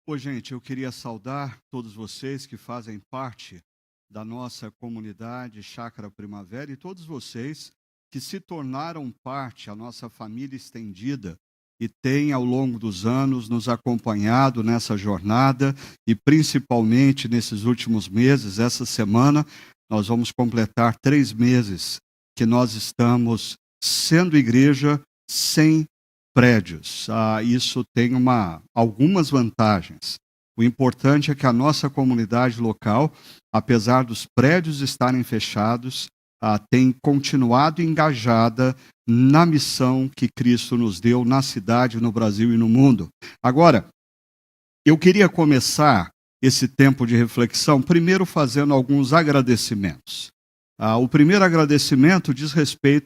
Ô, gente, eu queria saudar todos vocês que fazem parte da nossa comunidade Chácara Primavera e todos vocês que se tornaram parte, a nossa família estendida, e têm ao longo dos anos nos acompanhado nessa jornada e principalmente nesses últimos meses. Essa semana nós vamos completar 3 meses que nós estamos sendo igreja sem prédios. Isso tem algumas vantagens. O importante é que a nossa comunidade local, apesar dos prédios estarem fechados, tem continuado engajada na missão que Cristo nos deu na cidade, no Brasil e no mundo. Agora, eu queria começar esse tempo de reflexão primeiro fazendo alguns agradecimentos. O primeiro agradecimento diz respeito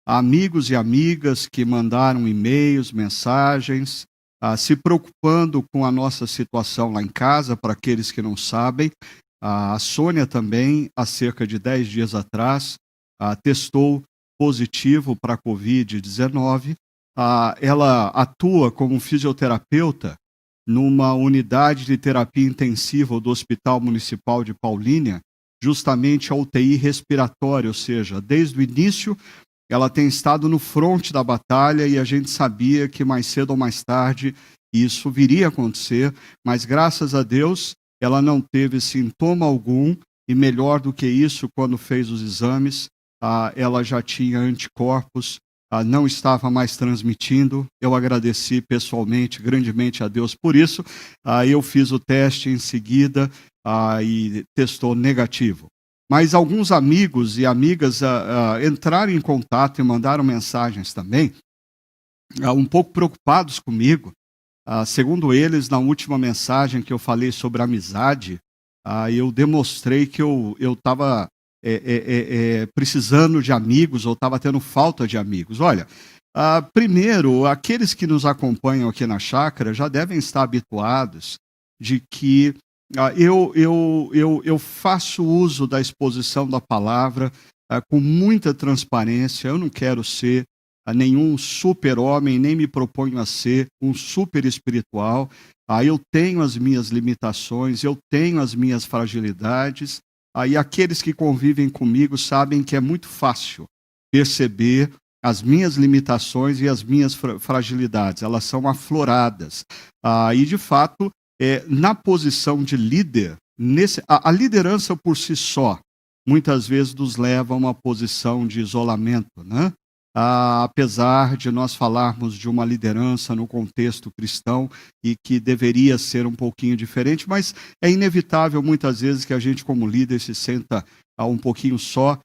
a amigos e amigas que mandaram e-mails, mensagens, se preocupando com a nossa situação lá em casa. Para aqueles que não sabem, a Sônia também, há cerca de 10 dias atrás, testou positivo para a Covid-19. Ela atua como fisioterapeuta numa unidade de terapia intensiva do Hospital Municipal de Paulínia, justamente a UTI respiratória, ou seja, desde o início ela tem estado no fronte da batalha e a gente sabia que mais cedo ou mais tarde isso viria a acontecer, mas graças a Deus ela não teve sintoma algum e melhor do que isso, quando fez os exames, ela já tinha anticorpos, não estava mais transmitindo. Eu agradeci pessoalmente, grandemente a Deus por isso. Eu fiz o teste em seguida e testou negativo. Mas alguns amigos e amigas entraram em contato e mandaram mensagens também, um pouco preocupados comigo. Segundo eles, na última mensagem que eu falei sobre amizade, eu demonstrei que eu estava precisando de amigos, ou estava tendo falta de amigos. Olha, primeiro, aqueles que nos acompanham aqui na chácara já devem estar habituados de que eu faço uso da exposição da palavra com muita transparência. Eu não quero ser nenhum super-homem, nem me proponho a ser um super espiritual. Eu tenho as minhas limitações, eu tenho as minhas fragilidades, e aqueles que convivem comigo sabem que é muito fácil perceber as minhas limitações e as minhas fragilidades. Elas são afloradas. E, de fato, na posição de líder, a liderança por si só, muitas vezes nos leva a uma posição de isolamento, né? Apesar de nós falarmos de uma liderança no contexto cristão e que deveria ser um pouquinho diferente, mas é inevitável muitas vezes que a gente como líder se senta um pouquinho só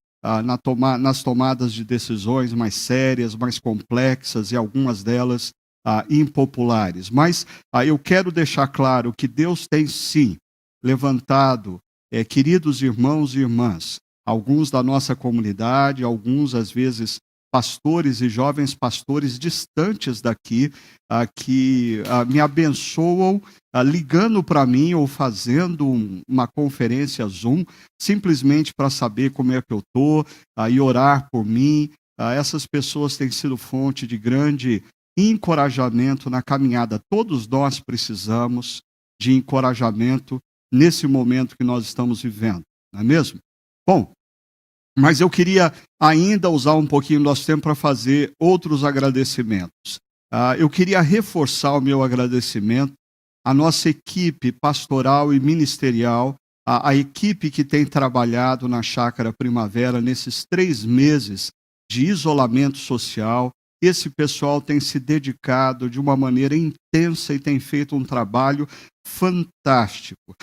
nas tomadas de decisões mais sérias, mais complexas e algumas delas impopulares. Mas eu quero deixar claro que Deus tem sim levantado queridos irmãos e irmãs, alguns da nossa comunidade, alguns às vezes pastores e jovens pastores distantes daqui, que me abençoam ligando para mim ou fazendo uma conferência Zoom, simplesmente para saber como é que eu estou e orar por mim. Essas pessoas têm sido fonte de grande encorajamento na caminhada. Todos nós precisamos de encorajamento nesse momento que nós estamos vivendo, não é mesmo? Bom, mas eu queria ainda usar um pouquinho do nosso tempo para fazer outros agradecimentos. Eu queria reforçar o meu agradecimento à nossa equipe pastoral e ministerial, a equipe que tem trabalhado na Chácara Primavera nesses 3 meses de isolamento social. Esse pessoal tem se dedicado de uma maneira intensa e tem feito um trabalho fantástico.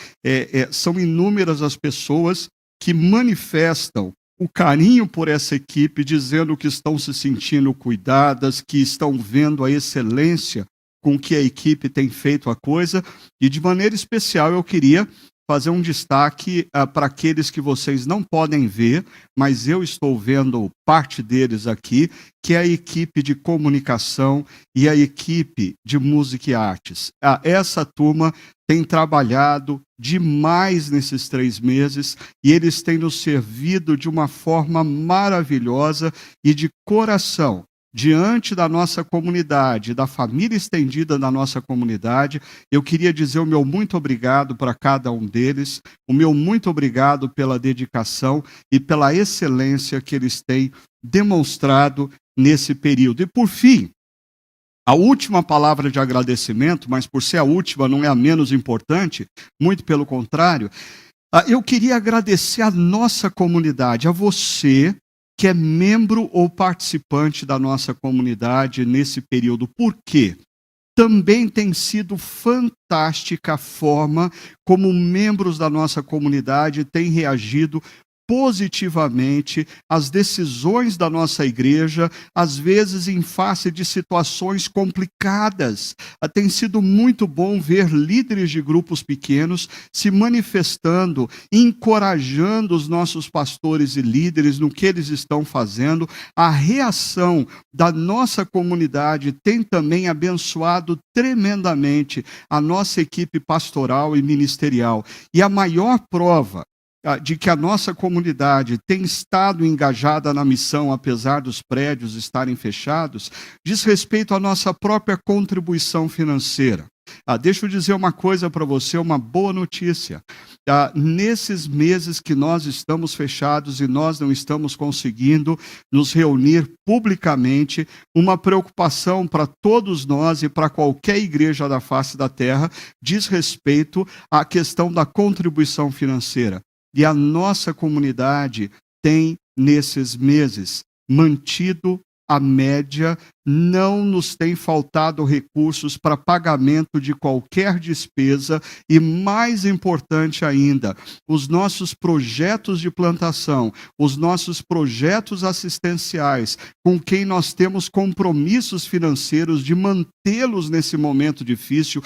São inúmeras as pessoas que manifestam o carinho por essa equipe, dizendo que estão se sentindo cuidadas, que estão vendo a excelência com que a equipe tem feito a coisa. E de maneira especial eu queria fazer um destaque para aqueles que vocês não podem ver, mas eu estou vendo parte deles aqui, que é a equipe de comunicação e a equipe de música e artes. Essa turma tem trabalhado demais nesses 3 meses e eles têm nos servido de uma forma maravilhosa e de coração. diante da nossa comunidade, da família estendida da nossa comunidade, eu queria dizer o meu muito obrigado para cada um deles, o meu muito obrigado pela dedicação e pela excelência que eles têm demonstrado nesse período. E por fim, a última palavra de agradecimento, mas por ser a última não é a menos importante, muito pelo contrário, eu queria agradecer a nossa comunidade, a você que é membro ou participante da nossa comunidade nesse período. Por quê? Também tem sido fantástica a forma como membros da nossa comunidade têm reagido positivamente às decisões da nossa igreja, às vezes em face de situações complicadas. Tem sido muito bom ver líderes de grupos pequenos se manifestando, encorajando os nossos pastores e líderes no que eles estão fazendo. A reação da nossa comunidade tem também abençoado tremendamente a nossa equipe pastoral e ministerial. E a maior prova de que a nossa comunidade tem estado engajada na missão, apesar dos prédios estarem fechados, diz respeito à nossa própria contribuição financeira. Deixa eu dizer uma coisa para você, uma boa notícia. Nesses meses que nós estamos fechados e nós não estamos conseguindo nos reunir publicamente, uma preocupação para todos nós e para qualquer igreja da face da terra diz respeito à questão da contribuição financeira. E a nossa comunidade tem, nesses meses, mantido a média, não nos tem faltado recursos para pagamento de qualquer despesa e, mais importante ainda, os nossos projetos de plantação, os nossos projetos assistenciais, com quem nós temos compromissos financeiros de mantê-los nesse momento difícil,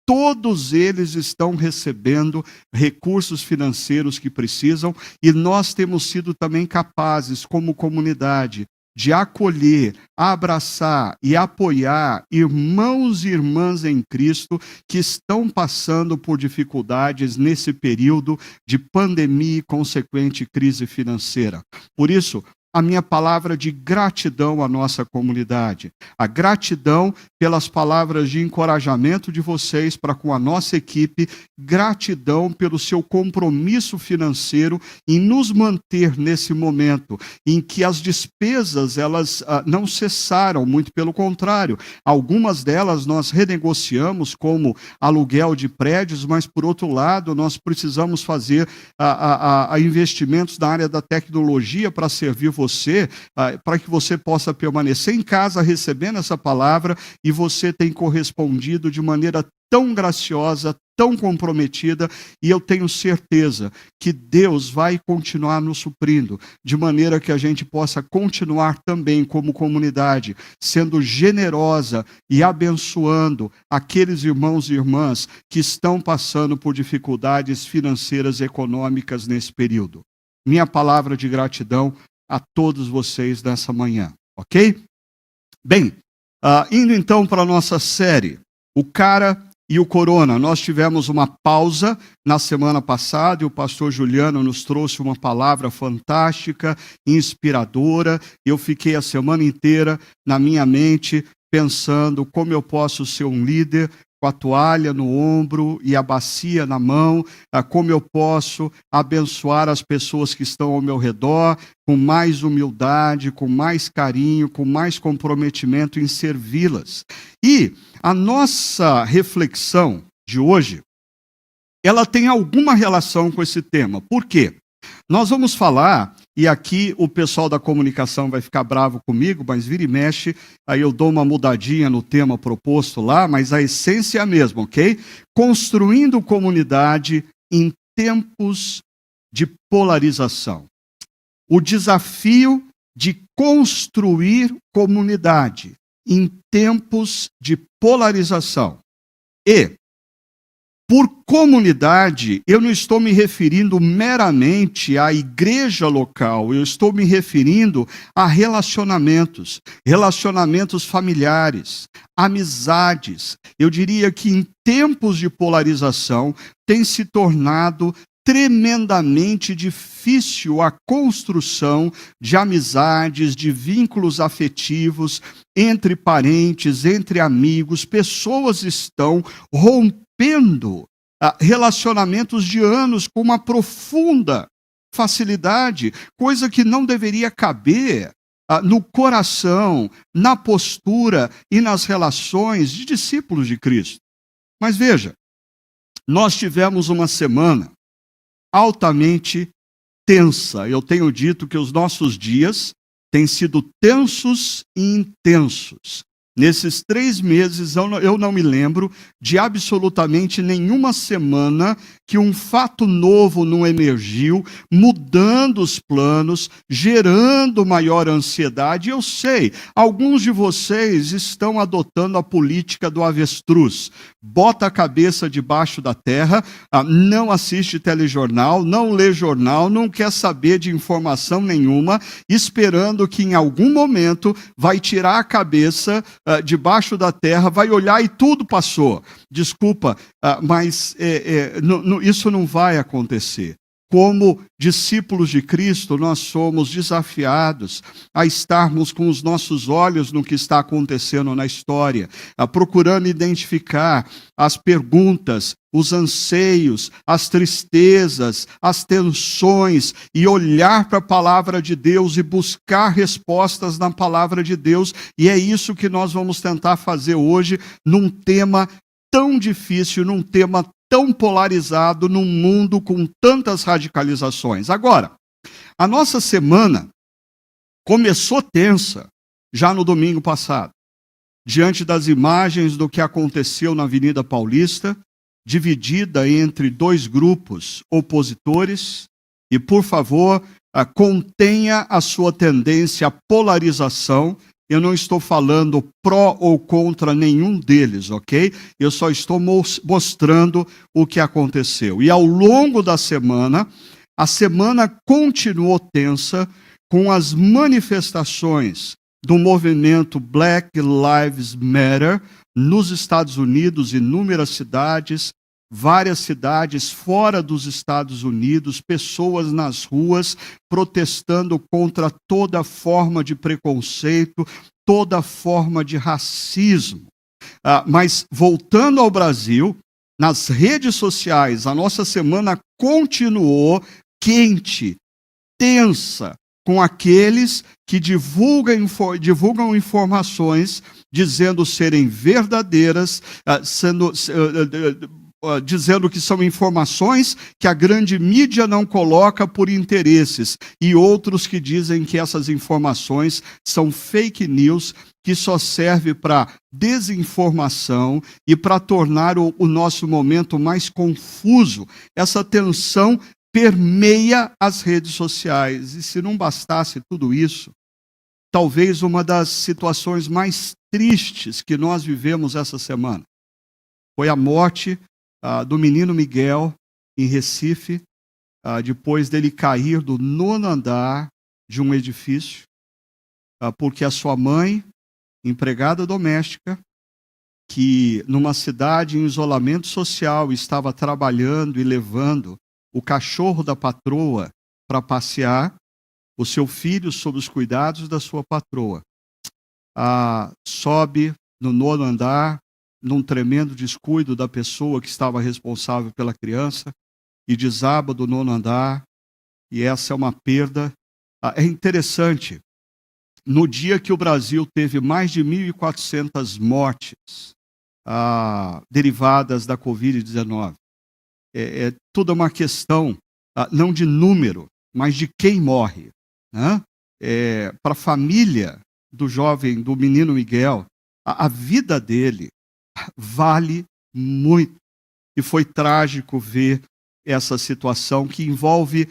todos eles estão recebendo recursos financeiros que precisam e nós temos sido também capazes, como comunidade, de acolher, abraçar e apoiar irmãos e irmãs em Cristo que estão passando por dificuldades nesse período de pandemia e consequente crise financeira. Por isso, a minha palavra de gratidão à nossa comunidade. A gratidão pelas palavras de encorajamento de vocês para com a nossa equipe, gratidão pelo seu compromisso financeiro em nos manter nesse momento em que as despesas elas não cessaram, muito pelo contrário. Algumas delas nós renegociamos como aluguel de prédios, mas por outro lado nós precisamos fazer investimentos na área da tecnologia para servir você, para que você possa permanecer em casa recebendo essa palavra, e você tem correspondido de maneira tão graciosa, tão comprometida, e eu tenho certeza que Deus vai continuar nos suprindo, de maneira que a gente possa continuar também como comunidade, sendo generosa e abençoando aqueles irmãos e irmãs que estão passando por dificuldades financeiras e econômicas nesse período. Minha palavra de gratidão a todos vocês nessa manhã, ok? Bem, indo então para a nossa série, O Cara e o Corona. Nós tivemos uma pausa na semana passada e o pastor Juliano nos trouxe uma palavra fantástica, inspiradora. Eu fiquei a semana inteira na minha mente pensando como eu posso ser um líder com a toalha no ombro e a bacia na mão, como eu posso abençoar as pessoas que estão ao meu redor com mais humildade, com mais carinho, com mais comprometimento em servi-las. E a nossa reflexão de hoje, ela tem alguma relação com esse tema. Por quê? Nós vamos falar, e aqui o pessoal da comunicação vai ficar bravo comigo, mas vira e mexe, aí eu dou uma mudadinha no tema proposto lá, mas a essência é a mesma, ok? Construindo comunidade em tempos de polarização. O desafio de construir comunidade em tempos de polarização. E, por comunidade, eu não estou me referindo meramente à igreja local, eu estou me referindo a relacionamentos, relacionamentos familiares, amizades. Eu diria que em tempos de polarização tem se tornado tremendamente difícil a construção de amizades, de vínculos afetivos entre parentes, entre amigos. Pessoas estão rompendo relacionamentos de anos com uma profunda facilidade, coisa que não deveria caber no coração, na postura e nas relações de discípulos de Cristo. Mas veja, nós tivemos uma semana altamente tensa. Eu tenho dito que os nossos dias têm sido tensos e intensos. Nesses 3 meses, eu não me lembro de absolutamente nenhuma semana que um fato novo não emergiu, mudando os planos, gerando maior ansiedade. Eu sei, alguns de vocês estão adotando a política do avestruz. Bota a cabeça debaixo da terra, não assiste telejornal, não lê jornal, não quer saber de informação nenhuma, esperando que em algum momento vai tirar a cabeça debaixo da terra, vai olhar e tudo passou. Desculpa, mas isso não vai acontecer. Como discípulos de Cristo, nós somos desafiados a estarmos com os nossos olhos no que está acontecendo na história, procurando identificar as perguntas, os anseios, as tristezas, as tensões, e olhar para a palavra de Deus e buscar respostas na palavra de Deus. E é isso que nós vamos tentar fazer hoje, num tema tão difícil, num tema tão polarizado, num mundo com tantas radicalizações. Agora, a nossa semana começou tensa já no domingo passado, diante das imagens do que aconteceu na Avenida Paulista, dividida entre 2 grupos opositores, e, por favor, contenha a sua tendência à polarização. Eu não estou falando pró ou contra nenhum deles, ok? Eu só estou mostrando o que aconteceu. E ao longo da semana, a semana continuou tensa com as manifestações do movimento Black Lives Matter nos Estados Unidos, inúmeras cidades, várias cidades fora dos Estados Unidos, pessoas nas ruas protestando contra toda forma de preconceito, toda forma de racismo. Mas voltando ao Brasil, nas redes sociais, a nossa semana continuou quente, tensa, com aqueles que divulgam informações dizendo serem verdadeiras, dizendo que são informações que a grande mídia não coloca por interesses, e outros que dizem que essas informações são fake news, que só serve para desinformação e para tornar o nosso momento mais confuso. Essa tensão permeia as redes sociais. E se não bastasse tudo isso, talvez uma das situações mais tristes que nós vivemos essa semana foi a morte do menino Miguel, em Recife, depois dele cair do 9º andar de um edifício, porque a sua mãe, empregada doméstica, que numa cidade em isolamento social estava trabalhando e levando o cachorro da patroa para passear, o seu filho sob os cuidados da sua patroa, sobe no 9º andar, num tremendo descuido da pessoa que estava responsável pela criança, e desaba do 9º andar, e essa é uma perda. É interessante, no dia que o Brasil teve mais de 1.400 mortes derivadas da Covid-19, é toda uma questão, não de número, mas de quem morre. Né? Para a família do menino Miguel, a vida dele vale muito. E foi trágico ver essa situação que envolve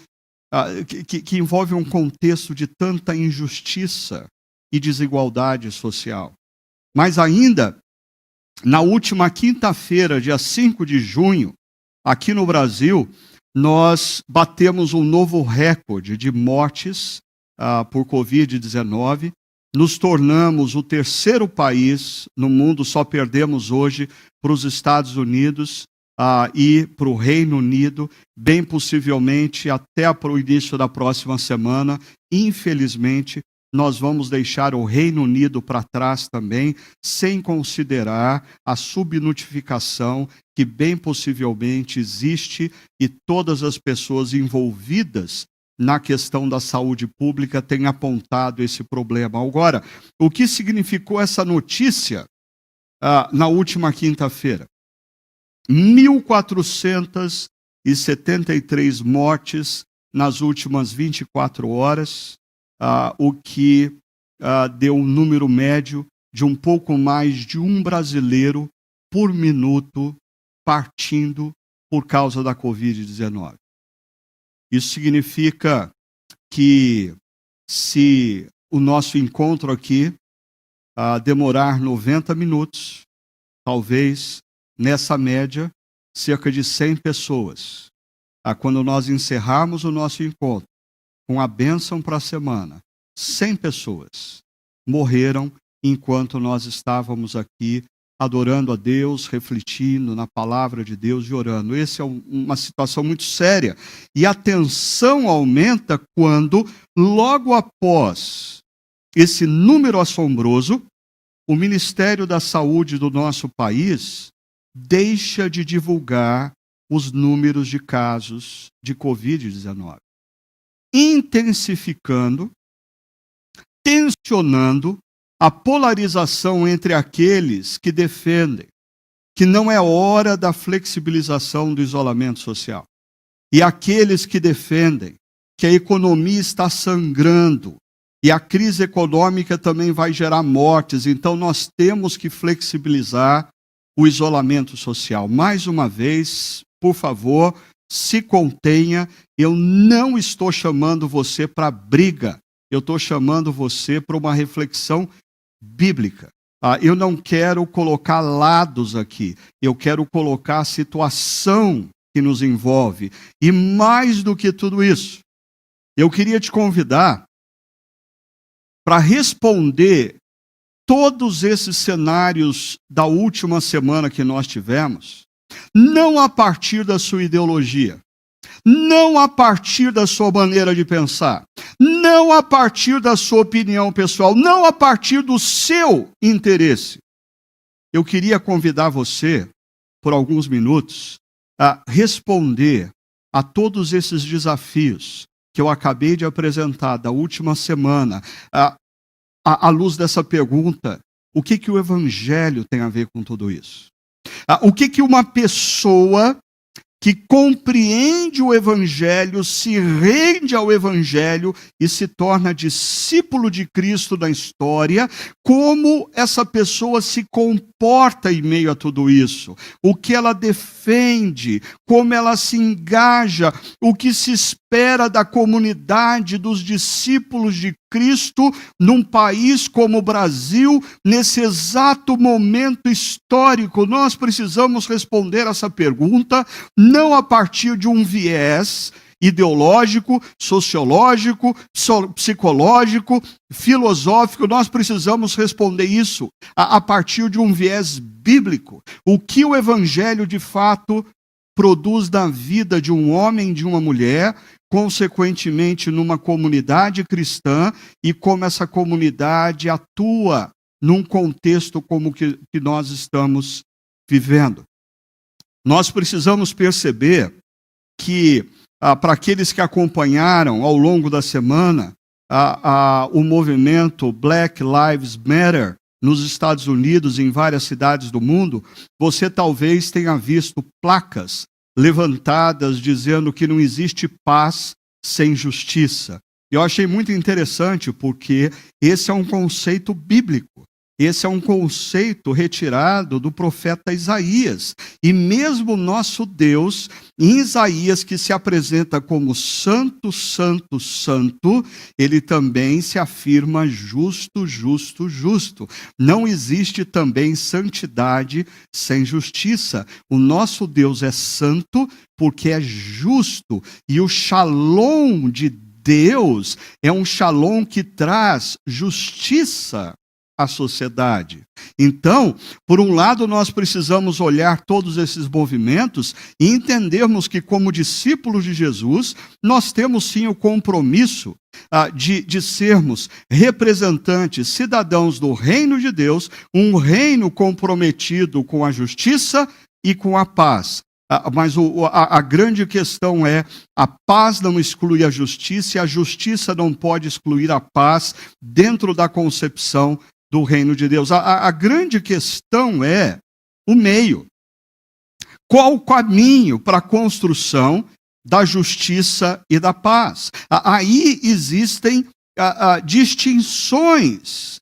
um contexto de tanta injustiça e desigualdade social. Mas ainda, na última quinta-feira, dia 5 de junho, aqui no Brasil, nós batemos um novo recorde de mortes por Covid-19. Nos tornamos o 3º país no mundo, só perdemos hoje para os Estados Unidos, ir para o Reino Unido, bem possivelmente até para o início da próxima semana. Infelizmente, nós vamos deixar o Reino Unido para trás também, sem considerar a subnotificação que bem possivelmente existe e todas as pessoas envolvidas na questão da saúde pública têm apontado esse problema. Agora, o que significou essa notícia na última quinta-feira? 1.473 mortes nas últimas 24 horas, o que deu um número médio de um pouco mais de um brasileiro por minuto partindo por causa da Covid-19. Isso significa que, se o nosso encontro aqui demorar 90 minutos, talvez, nessa média, cerca de 100 pessoas. Quando nós encerrarmos o nosso encontro com a bênção para a semana, 100 pessoas morreram enquanto nós estávamos aqui adorando a Deus, refletindo na palavra de Deus e orando. Essa é uma situação muito séria. E a tensão aumenta quando, logo após esse número assombroso, o Ministério da Saúde do nosso país deixa de divulgar os números de casos de Covid-19, intensificando, tensionando a polarização entre aqueles que defendem que não é hora da flexibilização do isolamento social e aqueles que defendem que a economia está sangrando e a crise econômica também vai gerar mortes, então nós temos que flexibilizar o isolamento social. Mais uma vez, por favor, se contenha. Eu não estou chamando você para briga, eu estou chamando você para uma reflexão bíblica. Eu não quero colocar lados aqui, eu quero colocar a situação que nos envolve. E mais do que tudo isso, eu queria te convidar para responder todos esses cenários da última semana que nós tivemos, não a partir da sua ideologia, não a partir da sua maneira de pensar, não a partir da sua opinião pessoal, não a partir do seu interesse. Eu queria convidar você, por alguns minutos, a responder a todos esses desafios que eu acabei de apresentar da última semana, à luz dessa pergunta: o que o Evangelho tem a ver com tudo isso? O que uma pessoa que compreende o Evangelho, se rende ao Evangelho e se torna discípulo de Cristo na história, como essa pessoa se comporta em meio a tudo isso, o que ela defende, como ela se engaja, o que se espera da comunidade dos discípulos de Cristo num país como o Brasil, nesse exato momento histórico. Nós precisamos responder essa pergunta, não a partir de um viés ideológico, sociológico, psicológico, filosófico. Nós precisamos responder isso a partir de um viés bíblico. O que o Evangelho de fato produz na vida de um homem e de uma mulher, consequentemente numa comunidade cristã, e como essa comunidade atua num contexto como que nós estamos vivendo. Nós precisamos perceber que, para aqueles que acompanharam ao longo da semana, o movimento Black Lives Matter nos Estados Unidos e em várias cidades do mundo, você talvez tenha visto placas levantadas dizendo que não existe paz sem justiça. Eu achei muito interessante porque esse é um conceito bíblico. Esse é um conceito retirado do profeta Isaías. E mesmo o nosso Deus, em Isaías, que se apresenta como santo, santo, santo, ele também se afirma justo, justo, justo. Não existe também santidade sem justiça. O nosso Deus é santo porque é justo. E o shalom de Deus é um shalom que traz justiça a sociedade. Então, por um lado, nós precisamos olhar todos esses movimentos e entendermos que, como discípulos de Jesus, nós temos sim o compromisso de sermos representantes, cidadãos do reino de Deus, um reino comprometido com a justiça e com a paz. Mas a grande questão é: a paz não exclui a justiça, e a justiça não pode excluir a paz dentro da concepção do reino de Deus. A grande questão é o meio. Qual o caminho para a construção da justiça e da paz? Aí existem distinções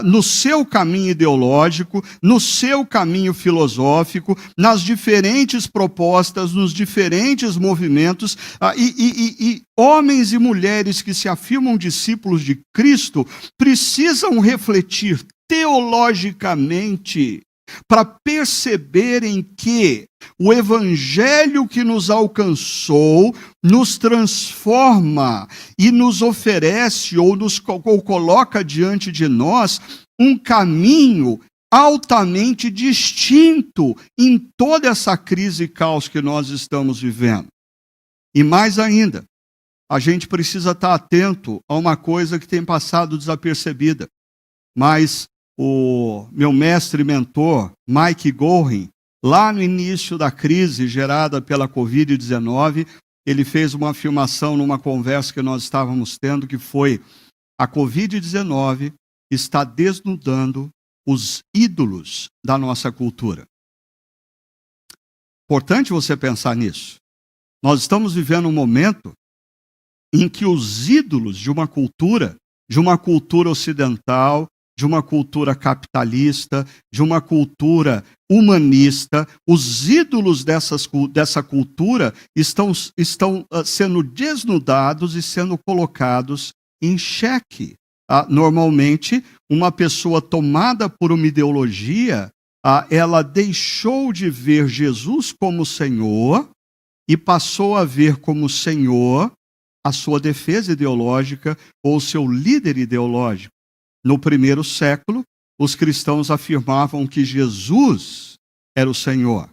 no seu caminho ideológico, no seu caminho filosófico, nas diferentes propostas, nos diferentes movimentos, e homens e mulheres que se afirmam discípulos de Cristo precisam refletir teologicamente para perceberem que o evangelho que nos alcançou nos transforma e nos oferece ou coloca diante de nós um caminho altamente distinto em toda essa crise e caos que nós estamos vivendo. E mais ainda, a gente precisa estar atento a uma coisa que tem passado desapercebida, mas o meu mestre e mentor, Mike Gorin, lá no início da crise gerada pela Covid-19, ele fez uma afirmação numa conversa que nós estávamos tendo, que foi: a Covid-19 está desnudando os ídolos da nossa cultura. Importante você pensar nisso. Nós estamos vivendo um momento em que os ídolos de uma cultura ocidental, de uma cultura capitalista, de uma cultura humanista, os ídolos dessa cultura estão sendo desnudados e sendo colocados em xeque. Normalmente, uma pessoa tomada por uma ideologia, ela deixou de ver Jesus como Senhor e passou a ver como Senhor a sua defesa ideológica ou seu líder ideológico. No primeiro século, os cristãos afirmavam que Jesus era o Senhor.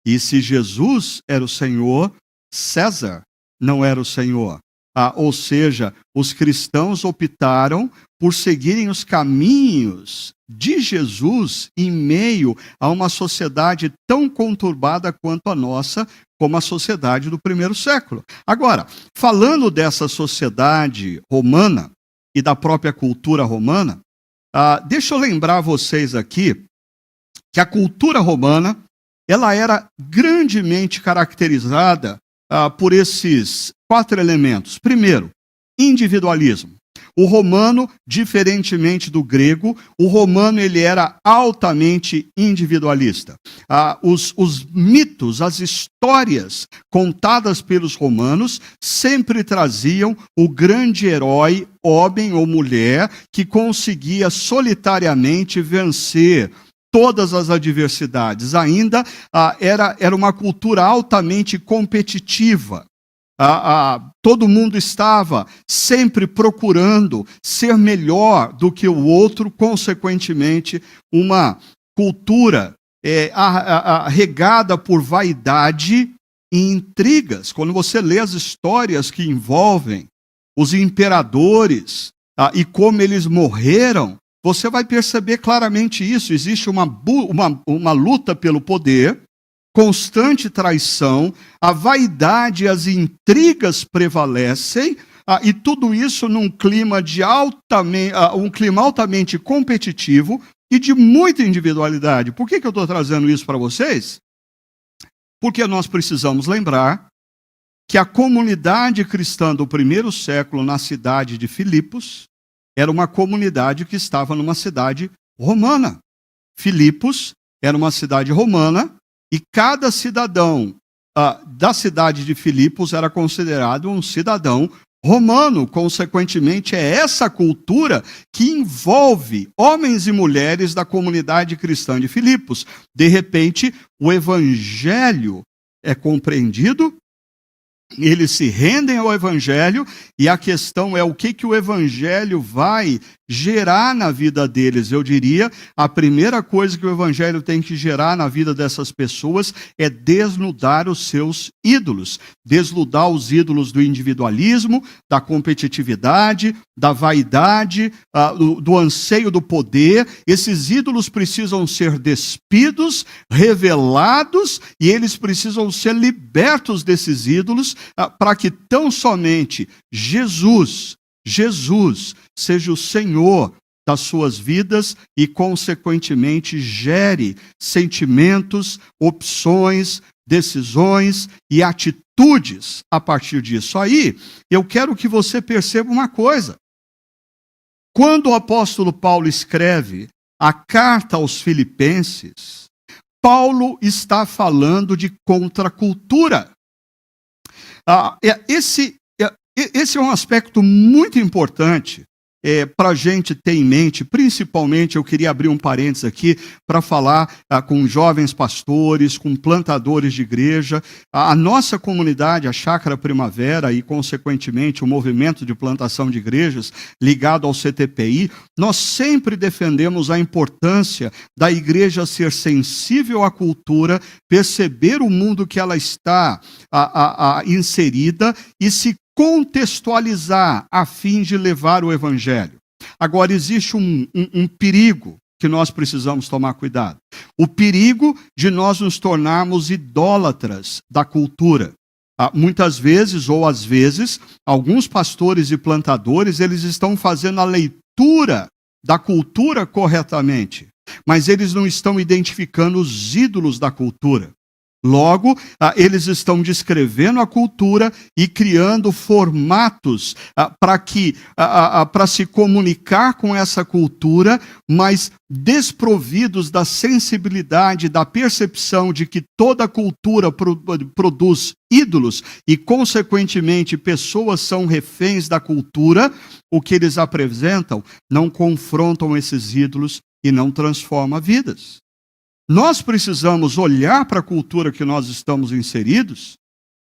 E se Jesus era o Senhor, César não era o Senhor. Ou seja, os cristãos optaram por seguirem os caminhos de Jesus em meio a uma sociedade tão conturbada quanto a nossa, como a sociedade do primeiro século. Agora, falando dessa sociedade romana e da própria cultura romana, deixa eu lembrar vocês aqui que a cultura romana ela era grandemente caracterizada por esses 4 elementos. Primeiro, individualismo. O romano, diferentemente do grego, o romano ele era altamente individualista. Os mitos, as histórias contadas pelos romanos sempre traziam o grande herói, homem ou mulher, que conseguia solitariamente vencer todas as adversidades. Ainda era uma cultura altamente competitiva. Todo mundo estava sempre procurando ser melhor do que o outro, consequentemente, uma cultura regada por vaidade e intrigas. Quando você lê as histórias que envolvem os imperadores e como eles morreram, você vai perceber claramente isso. Existe uma luta pelo poder, constante traição, a vaidade e as intrigas prevalecem, e tudo isso num clima altamente competitivo e de muita individualidade. Por que eu estou trazendo isso para vocês? Porque nós precisamos lembrar que a comunidade cristã do primeiro século na cidade de Filipos era uma comunidade que estava numa cidade romana. Filipos era uma cidade romana, e cada cidadão da cidade de Filipos era considerado um cidadão romano. Consequentemente, é essa cultura que envolve homens e mulheres da comunidade cristã de Filipos. De repente, o evangelho é compreendido, eles se rendem ao evangelho, e a questão é o que o evangelho vai gerar na vida deles. Eu diria, a primeira coisa que o evangelho tem que gerar na vida dessas pessoas é desnudar os seus ídolos. Desnudar os ídolos do individualismo, da competitividade, da vaidade, do anseio do poder. Esses ídolos precisam ser despidos, revelados, e eles precisam ser libertos desses ídolos, para que tão somente Jesus seja o Senhor das suas vidas e, consequentemente, gere sentimentos, opções, decisões e atitudes a partir disso. Aí, eu quero que você perceba uma coisa. Quando o apóstolo Paulo escreve a carta aos Filipenses, Paulo está falando de contracultura. Esse é um aspecto muito importante para a gente ter em mente. Principalmente, eu queria abrir um parênteses aqui para falar com jovens pastores, com plantadores de igreja. A nossa comunidade, a Chácara Primavera e, consequentemente, o movimento de plantação de igrejas ligado ao CTPI, nós sempre defendemos a importância da igreja ser sensível à cultura, perceber o mundo que ela está inserida e se contextualizar a fim de levar o evangelho. Agora, existe um perigo que nós precisamos tomar cuidado. O perigo de nós nos tornarmos idólatras da cultura. Muitas vezes, ou às vezes, alguns pastores e plantadores, eles estão fazendo a leitura da cultura corretamente, mas eles não estão identificando os ídolos da cultura. Logo, eles estão descrevendo a cultura e criando formatos para se comunicar com essa cultura, mas desprovidos da sensibilidade, da percepção de que toda cultura produz ídolos e, consequentemente, pessoas são reféns da cultura. O que eles apresentam não confrontam esses ídolos e não transforma vidas. Nós precisamos olhar para a cultura que nós estamos inseridos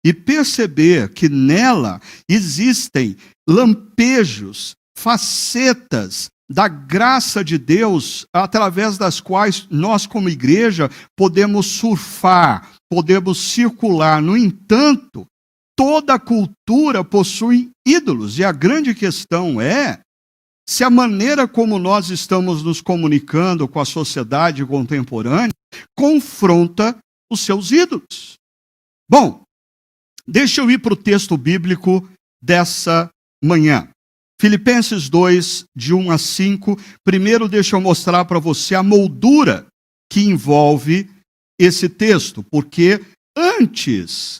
e perceber que nela existem lampejos, facetas da graça de Deus, através das quais nós, como igreja, podemos surfar, podemos circular. No entanto, toda cultura possui ídolos, e a grande questão é se a maneira como nós estamos nos comunicando com a sociedade contemporânea confronta os seus ídolos. Bom, deixa eu ir para o texto bíblico dessa manhã. Filipenses 2, de 1 a 5. Primeiro, deixa eu mostrar para você a moldura que envolve esse texto, porque antes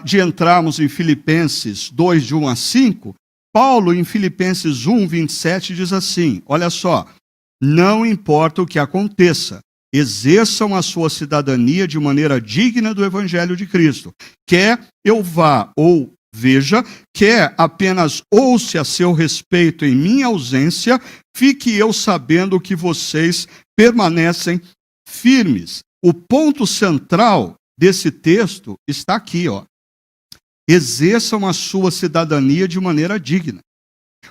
de entrarmos em Filipenses 2, de 1 a 5, Paulo, em Filipenses 1, 27, diz assim, olha só: não importa o que aconteça, exerçam a sua cidadania de maneira digna do Evangelho de Cristo. Quer eu vá ou veja, quer apenas ouça a seu respeito em minha ausência, fique eu sabendo que vocês permanecem firmes. O ponto central desse texto está aqui, ó. Exerçam a sua cidadania de maneira digna.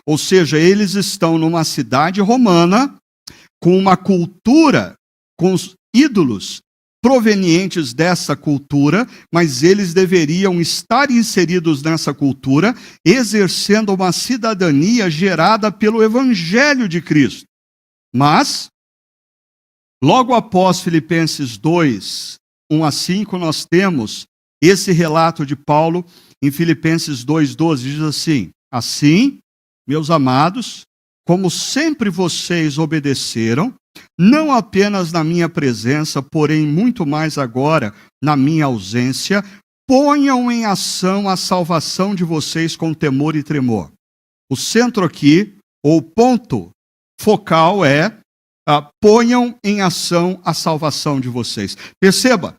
Ou seja, eles estão numa cidade romana, com uma cultura, com os ídolos provenientes dessa cultura, mas eles deveriam estar inseridos nessa cultura, exercendo uma cidadania gerada pelo Evangelho de Cristo. Mas, logo após Filipenses 2, 1 a 5, nós temos esse relato de Paulo em Filipenses 2,12, diz assim: assim, meus amados, como sempre vocês obedeceram, não apenas na minha presença, porém muito mais agora na minha ausência, ponham em ação a salvação de vocês com temor e tremor. O centro aqui, ou ponto focal é, ponham em ação a salvação de vocês. Perceba,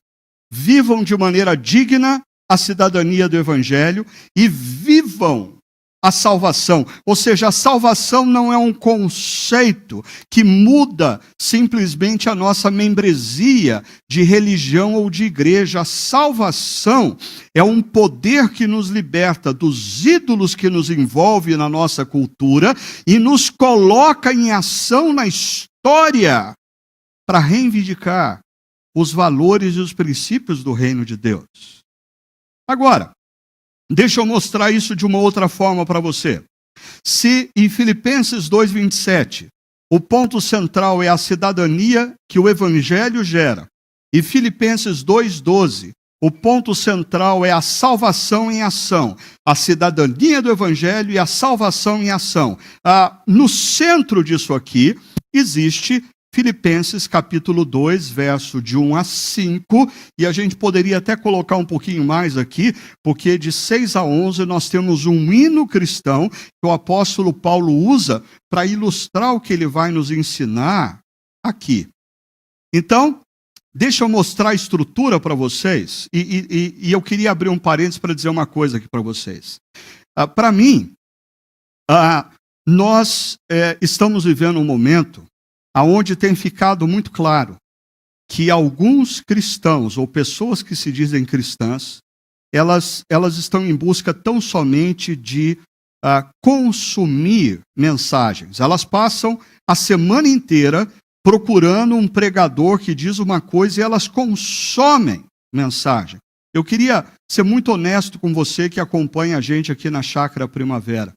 vivam de maneira digna a cidadania do Evangelho e vivam a salvação. Ou seja, a salvação não é um conceito que muda simplesmente a nossa membresia de religião ou de igreja. A salvação é um poder que nos liberta dos ídolos que nos envolvem na nossa cultura e nos coloca em ação na história para reivindicar os valores e os princípios do reino de Deus. Agora, deixa eu mostrar isso de uma outra forma para você. Se em Filipenses 2:27, o ponto central é a cidadania que o evangelho gera, e Filipenses 2:12, o ponto central é a salvação em ação, a cidadania do evangelho e a salvação em ação. No centro disso aqui existe Filipenses capítulo 2, verso de 1 a 5, e a gente poderia até colocar um pouquinho mais aqui, porque de 6 a 11 nós temos um hino cristão que o apóstolo Paulo usa para ilustrar o que ele vai nos ensinar aqui. Então, deixa eu mostrar a estrutura para vocês, e eu queria abrir um parênteses para dizer uma coisa aqui para vocês. Para mim, nós estamos vivendo um momento aonde tem ficado muito claro que alguns cristãos ou pessoas que se dizem cristãs, elas estão em busca tão somente de consumir mensagens. Elas passam a semana inteira procurando um pregador que diz uma coisa e elas consomem mensagem. Eu queria ser muito honesto com você que acompanha a gente aqui na Chácara Primavera.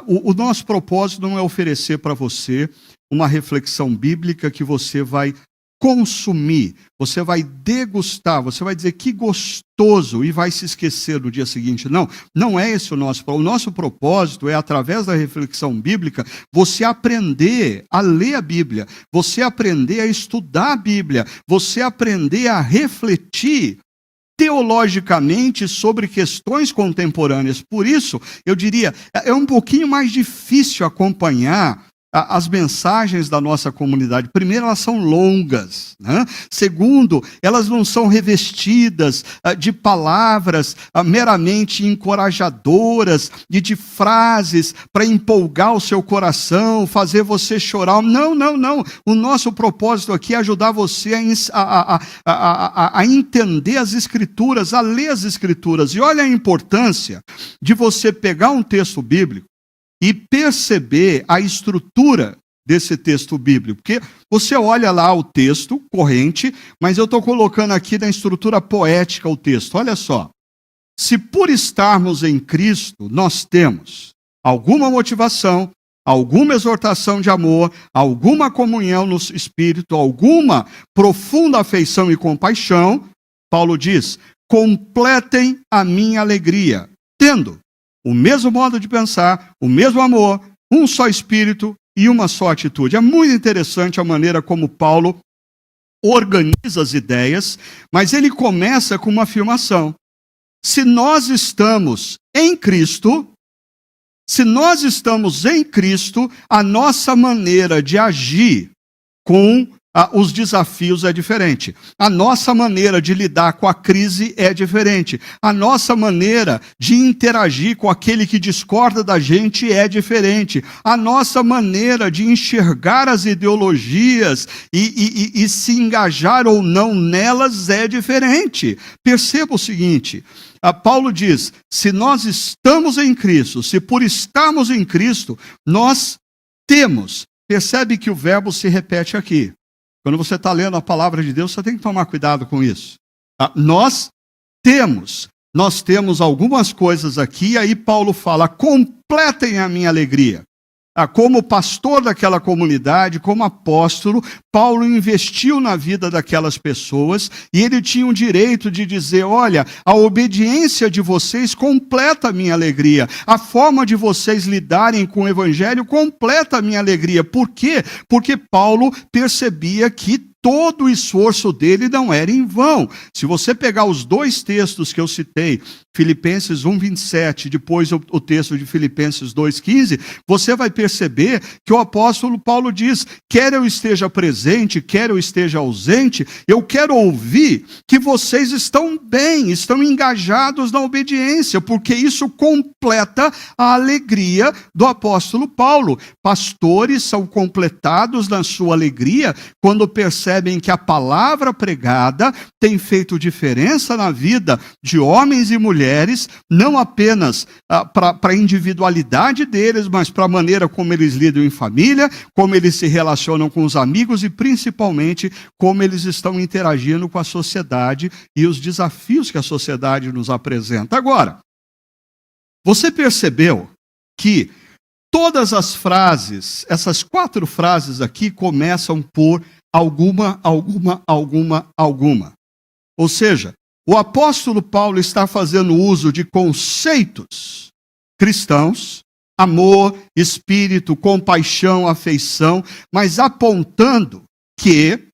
O nosso propósito não é oferecer para você uma reflexão bíblica que você vai consumir, você vai degustar, você vai dizer que gostoso e vai se esquecer no dia seguinte. Não, não é esse o nosso propósito. O nosso propósito é, através da reflexão bíblica, você aprender a ler a Bíblia, você aprender a estudar a Bíblia, você aprender a refletir teologicamente sobre questões contemporâneas. Por isso, eu diria, é um pouquinho mais difícil acompanhar as mensagens da nossa comunidade. Primeiro, elas são longas, né? Segundo, elas não são revestidas de palavras meramente encorajadoras e de frases para empolgar o seu coração, fazer você chorar. Não, não, não. O nosso propósito aqui é ajudar você a entender as Escrituras, a ler as Escrituras. E olha a importância de você pegar um texto bíblico e perceber a estrutura desse texto bíblico. Porque você olha lá o texto corrente, mas eu estou colocando aqui na estrutura poética o texto. Olha só. Se por estarmos em Cristo, nós temos alguma motivação, alguma exortação de amor, alguma comunhão no Espírito, alguma profunda afeição e compaixão, Paulo diz, completem a minha alegria, tendo o mesmo modo de pensar, o mesmo amor, um só espírito e uma só atitude. É muito interessante a maneira como Paulo organiza as ideias, mas ele começa com uma afirmação. Se nós estamos em Cristo, a nossa maneira de agir com os desafios é diferente. A nossa maneira de lidar com a crise é diferente. A nossa maneira de interagir com aquele que discorda da gente é diferente. A nossa maneira de enxergar as ideologias e se engajar ou não nelas é diferente. Perceba o seguinte, Paulo diz, se nós estamos em Cristo, se por estarmos em Cristo, nós temos. Percebe que o verbo se repete aqui. Quando você está lendo a palavra de Deus, você tem que tomar cuidado com isso. Nós temos algumas coisas aqui, e aí Paulo fala, completem a minha alegria. Como pastor daquela comunidade, como apóstolo, Paulo investiu na vida daquelas pessoas e ele tinha o direito de dizer, olha, a obediência de vocês completa a minha alegria. A forma de vocês lidarem com o evangelho completa a minha alegria. Por quê? Porque Paulo percebia que todo o esforço dele não era em vão. Se você pegar os dois textos que eu citei, Filipenses 1:27, depois o texto de Filipenses 2:15, você vai perceber que o apóstolo Paulo diz: quer eu esteja presente, quer eu esteja ausente, eu quero ouvir que vocês estão bem, estão engajados na obediência, porque isso completa a alegria do apóstolo Paulo. Pastores são completados na sua alegria quando percebem que a palavra pregada tem feito diferença na vida de homens e mulheres, não apenas para a individualidade deles, mas para a maneira como eles lidam em família, como eles se relacionam com os amigos e principalmente como eles estão interagindo com a sociedade e os desafios que a sociedade nos apresenta. Agora, você percebeu que todas as frases, essas 4 frases aqui, começam por alguma. Ou seja, o apóstolo Paulo está fazendo uso de conceitos cristãos, amor, espírito, compaixão, afeição, mas apontando que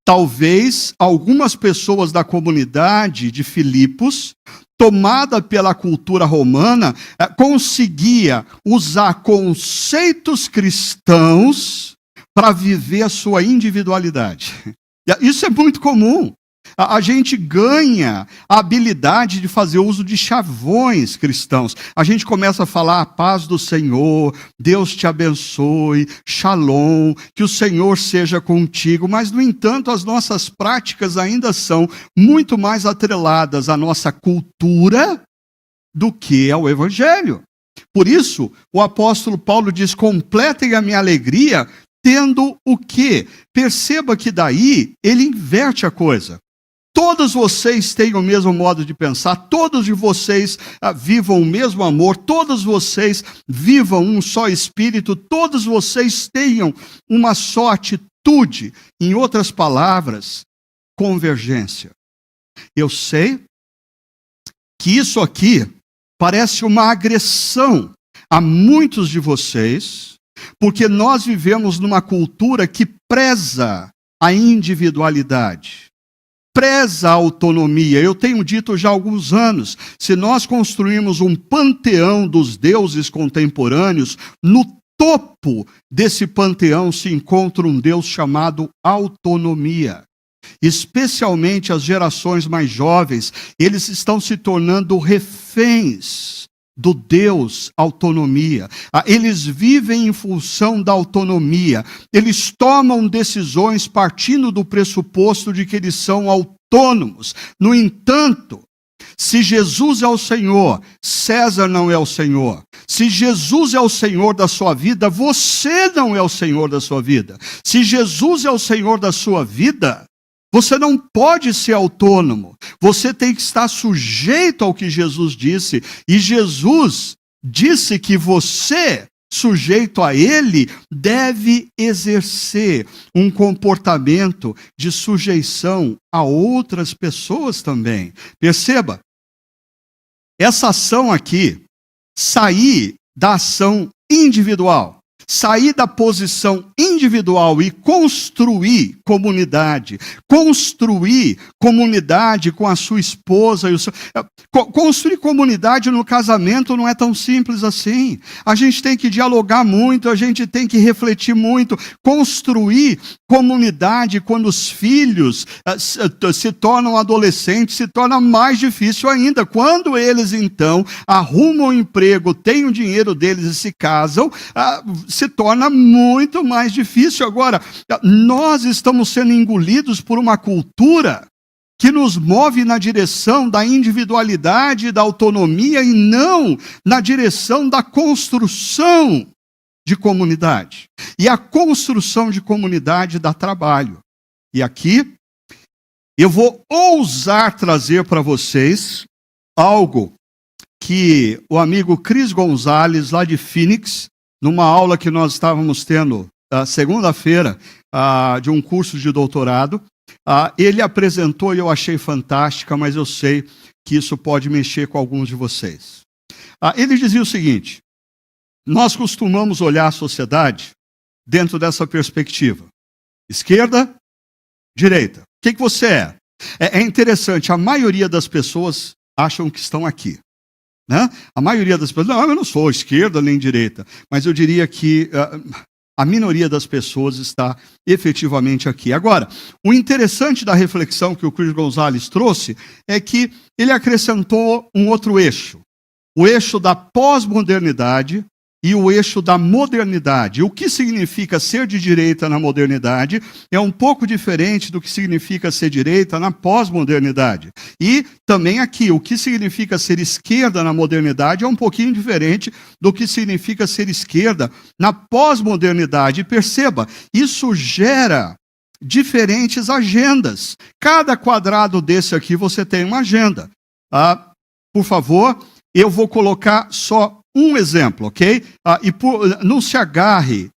talvez algumas pessoas da comunidade de Filipos, tomada pela cultura romana, conseguia usar conceitos cristãos para viver a sua individualidade. Isso é muito comum. A gente ganha a habilidade de fazer uso de chavões cristãos. A gente começa a falar a paz do Senhor, Deus te abençoe, shalom, que o Senhor seja contigo. Mas, no entanto, as nossas práticas ainda são muito mais atreladas à nossa cultura do que ao Evangelho. Por isso, o apóstolo Paulo diz: completem a minha alegria tendo o quê? Perceba que daí ele inverte a coisa. Todos vocês têm o mesmo modo de pensar, todos de vocês vivam o mesmo amor, todos vocês vivam um só espírito, todos vocês tenham uma só atitude. Em outras palavras, convergência. Eu sei que isso aqui parece uma agressão a muitos de vocês, porque nós vivemos numa cultura que preza a individualidade, preza a autonomia. Eu tenho dito já há alguns anos, se nós construirmos um panteão dos deuses contemporâneos, no topo desse panteão se encontra um Deus chamado autonomia. Especialmente as gerações mais jovens, eles estão se tornando reféns do Deus autonomia. Eles vivem em função da autonomia. Eles tomam decisões partindo do pressuposto de que eles são autônomos. No entanto, se Jesus é o Senhor, César não é o Senhor. Se Jesus é o Senhor da sua vida, você não é o Senhor da sua vida. Se Jesus é o Senhor da sua vida, você não pode ser autônomo. Você tem que estar sujeito ao que Jesus disse. E Jesus disse que você, sujeito a Ele, deve exercer um comportamento de sujeição a outras pessoas também. Perceba, essa ação aqui, sair da ação individual, sair da posição individual e construir comunidade com a sua esposa e o seu... Construir comunidade no casamento não é tão simples assim. A gente tem que dialogar muito, a gente tem que refletir muito. Construir comunidade quando os filhos se tornam adolescentes, se torna mais difícil ainda. Quando eles, então, arrumam um emprego, têm o dinheiro deles e se casam, se torna muito mais difícil. Agora, nós estamos sendo engolidos por uma cultura que nos move na direção da individualidade, da autonomia e não na direção da construção de comunidade. E a construção de comunidade dá trabalho. E aqui eu vou ousar trazer para vocês algo que o amigo Cris Gonzalez, lá de Phoenix, numa aula que nós estávamos tendo segunda-feira de um curso de doutorado, ele apresentou e eu achei fantástica, mas eu sei que isso pode mexer com alguns de vocês. Ele dizia o seguinte: nós costumamos olhar a sociedade dentro dessa perspectiva. Esquerda, Direita. O que você é? É interessante, a maioria das pessoas acham que estão aqui. Né? A maioria das pessoas, não, eu não sou esquerda nem direita, mas eu diria que a minoria das pessoas está efetivamente aqui. Agora, o interessante da reflexão que o Chris Gonzalez trouxe é que ele acrescentou um outro eixo, o eixo da pós-modernidade e o eixo da modernidade. O que significa ser de direita na modernidade é um pouco diferente do que significa ser direita na pós-modernidade. E também aqui, o que significa ser esquerda na modernidade é um pouquinho diferente do que significa ser esquerda na pós-modernidade. E perceba, isso gera diferentes agendas. Cada quadrado desse aqui você tem uma agenda. Por favor, eu vou colocar só um exemplo, ok? Não se agarre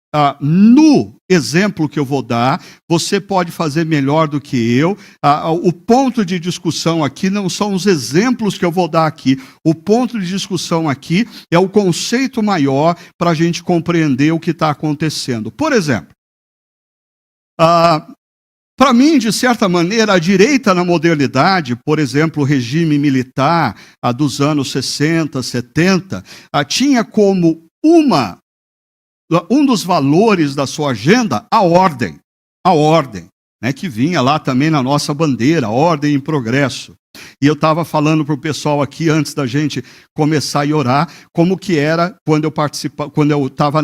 no exemplo que eu vou dar, você pode fazer melhor do que eu. O ponto de discussão aqui não são os exemplos que eu vou dar aqui. O ponto de discussão aqui é o conceito maior para a gente compreender o que está acontecendo. Por exemplo, para mim, de certa maneira, a direita na modernidade, por exemplo, o regime militar dos anos 60, 70, tinha como um dos valores da sua agenda a ordem, né, que vinha lá também na nossa bandeira, ordem e progresso. E eu estava falando para o pessoal aqui, antes da gente começar a orar, como que era quando eu estava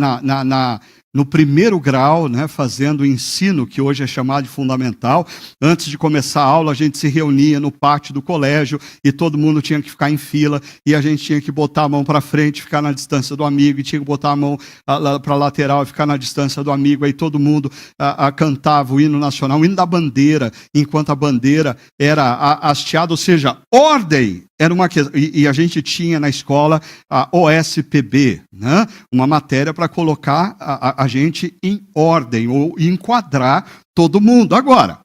no primeiro grau, né, fazendo o ensino, que hoje é chamado de fundamental. Antes de começar a aula, a gente se reunia no pátio do colégio e todo mundo tinha que ficar em fila e a gente tinha que botar a mão para frente, ficar na distância do amigo, e tinha que botar a mão para a lateral e ficar na distância do amigo. Aí todo mundo cantava o hino nacional, o hino da bandeira, enquanto a bandeira era hasteada, ou seja, ordem. Era e a gente tinha na escola a OSPB, né? Uma matéria para colocar a gente em ordem, ou enquadrar todo mundo. Agora,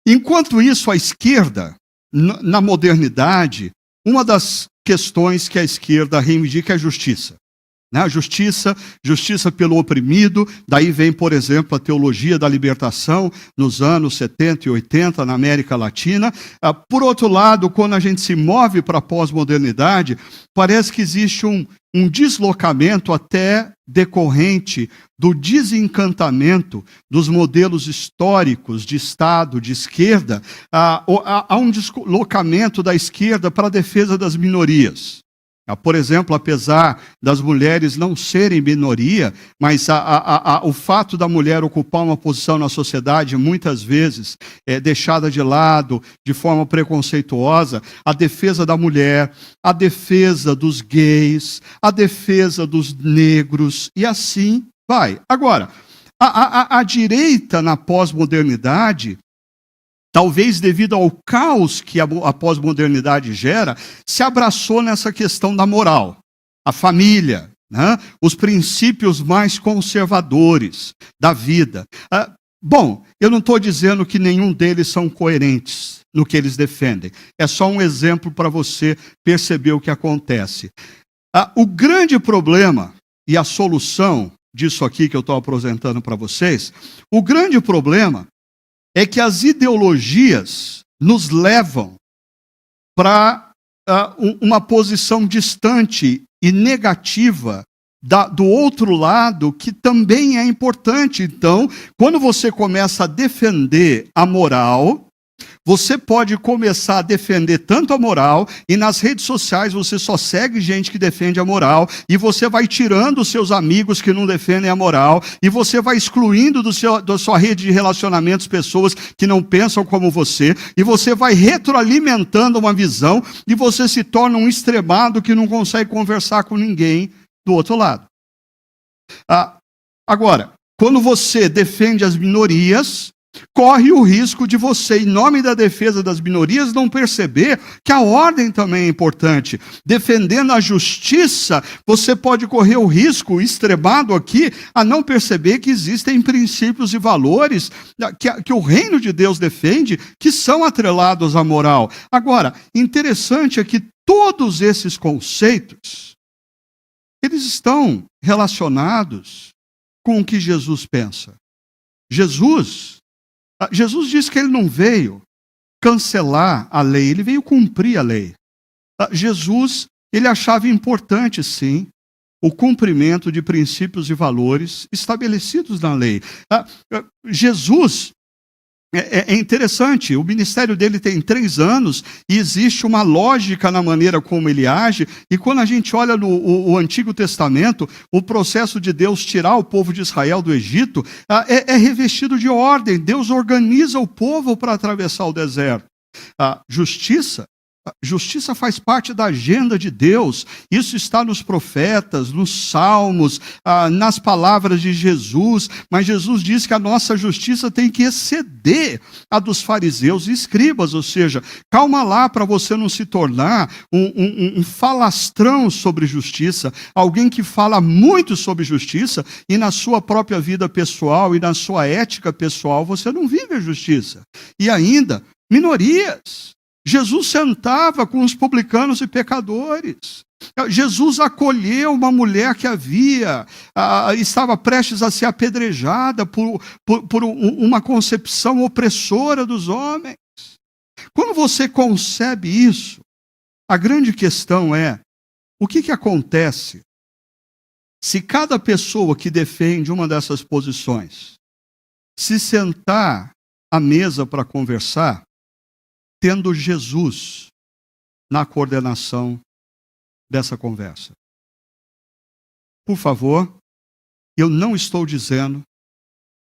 enquanto isso, a esquerda, na modernidade, uma das questões que a esquerda reivindica é a justiça. Né? Justiça pelo oprimido, daí vem, por exemplo, a teologia da libertação nos anos 70 e 80 na América Latina. Por outro lado, quando a gente se move para a pós-modernidade, parece que existe um deslocamento até decorrente do desencantamento dos modelos históricos de Estado, de esquerda. Há um deslocamento da esquerda para a defesa das minorias. Por exemplo, apesar das mulheres não serem minoria, mas o fato da mulher ocupar uma posição na sociedade muitas vezes é deixada de lado de forma preconceituosa, a defesa da mulher, a defesa dos gays, a defesa dos negros, e assim vai. Agora, a direita na pós-modernidade, talvez devido ao caos que a pós-modernidade gera, se abraçou nessa questão da moral, a família, né? Os princípios mais conservadores da vida. Bom, eu não estou dizendo que nenhum deles são coerentes no que eles defendem. É só um exemplo para você perceber o que acontece. O grande problema e a solução disso aqui que eu estou apresentando para vocês, o grande problema é que as ideologias nos levam para uma posição distante e negativa do outro lado, que também é importante. Então, quando você começa a defender a moral, você pode começar a defender tanto a moral, e nas redes sociais você só segue gente que defende a moral, e você vai tirando os seus amigos que não defendem a moral, e você vai excluindo da sua rede de relacionamentos pessoas que não pensam como você, e você vai retroalimentando uma visão, e você se torna um extremado que não consegue conversar com ninguém do outro lado. Agora, quando você defende as minorias, corre o risco de você, em nome da defesa das minorias, não perceber que a ordem também é importante. Defendendo a justiça, você pode correr o risco, extremado aqui, a não perceber que existem princípios e valores que o reino de Deus defende, que são atrelados à moral. Agora, interessante é que todos esses conceitos, eles estão relacionados com o que Jesus pensa. Jesus Jesus disse que ele não veio cancelar a lei, ele veio cumprir a lei. Jesus, ele achava importante, sim, o cumprimento de princípios e valores estabelecidos na lei. Jesus, é interessante, o ministério dele tem 3 anos e existe uma lógica na maneira como ele age, e quando a gente olha no o Antigo Testamento, o processo de Deus tirar o povo de Israel do Egito é revestido de ordem. Deus organiza o povo para atravessar o deserto. Justiça faz parte da agenda de Deus. Isso está nos profetas, nos salmos, nas palavras de Jesus. Mas Jesus diz que a nossa justiça tem que exceder a dos fariseus e escribas. Ou seja, calma lá para você não se tornar um falastrão sobre justiça, alguém que fala muito sobre justiça e na sua própria vida pessoal e na sua ética pessoal você não vive a justiça. E ainda, minorias. Jesus sentava com os publicanos e pecadores. Jesus acolheu uma mulher que estava prestes a ser apedrejada por uma concepção opressora dos homens. Quando você concebe isso, a grande questão é, o que acontece se cada pessoa que defende uma dessas posições se sentar à mesa para conversar, tendo Jesus na coordenação dessa conversa? Por favor, eu não estou dizendo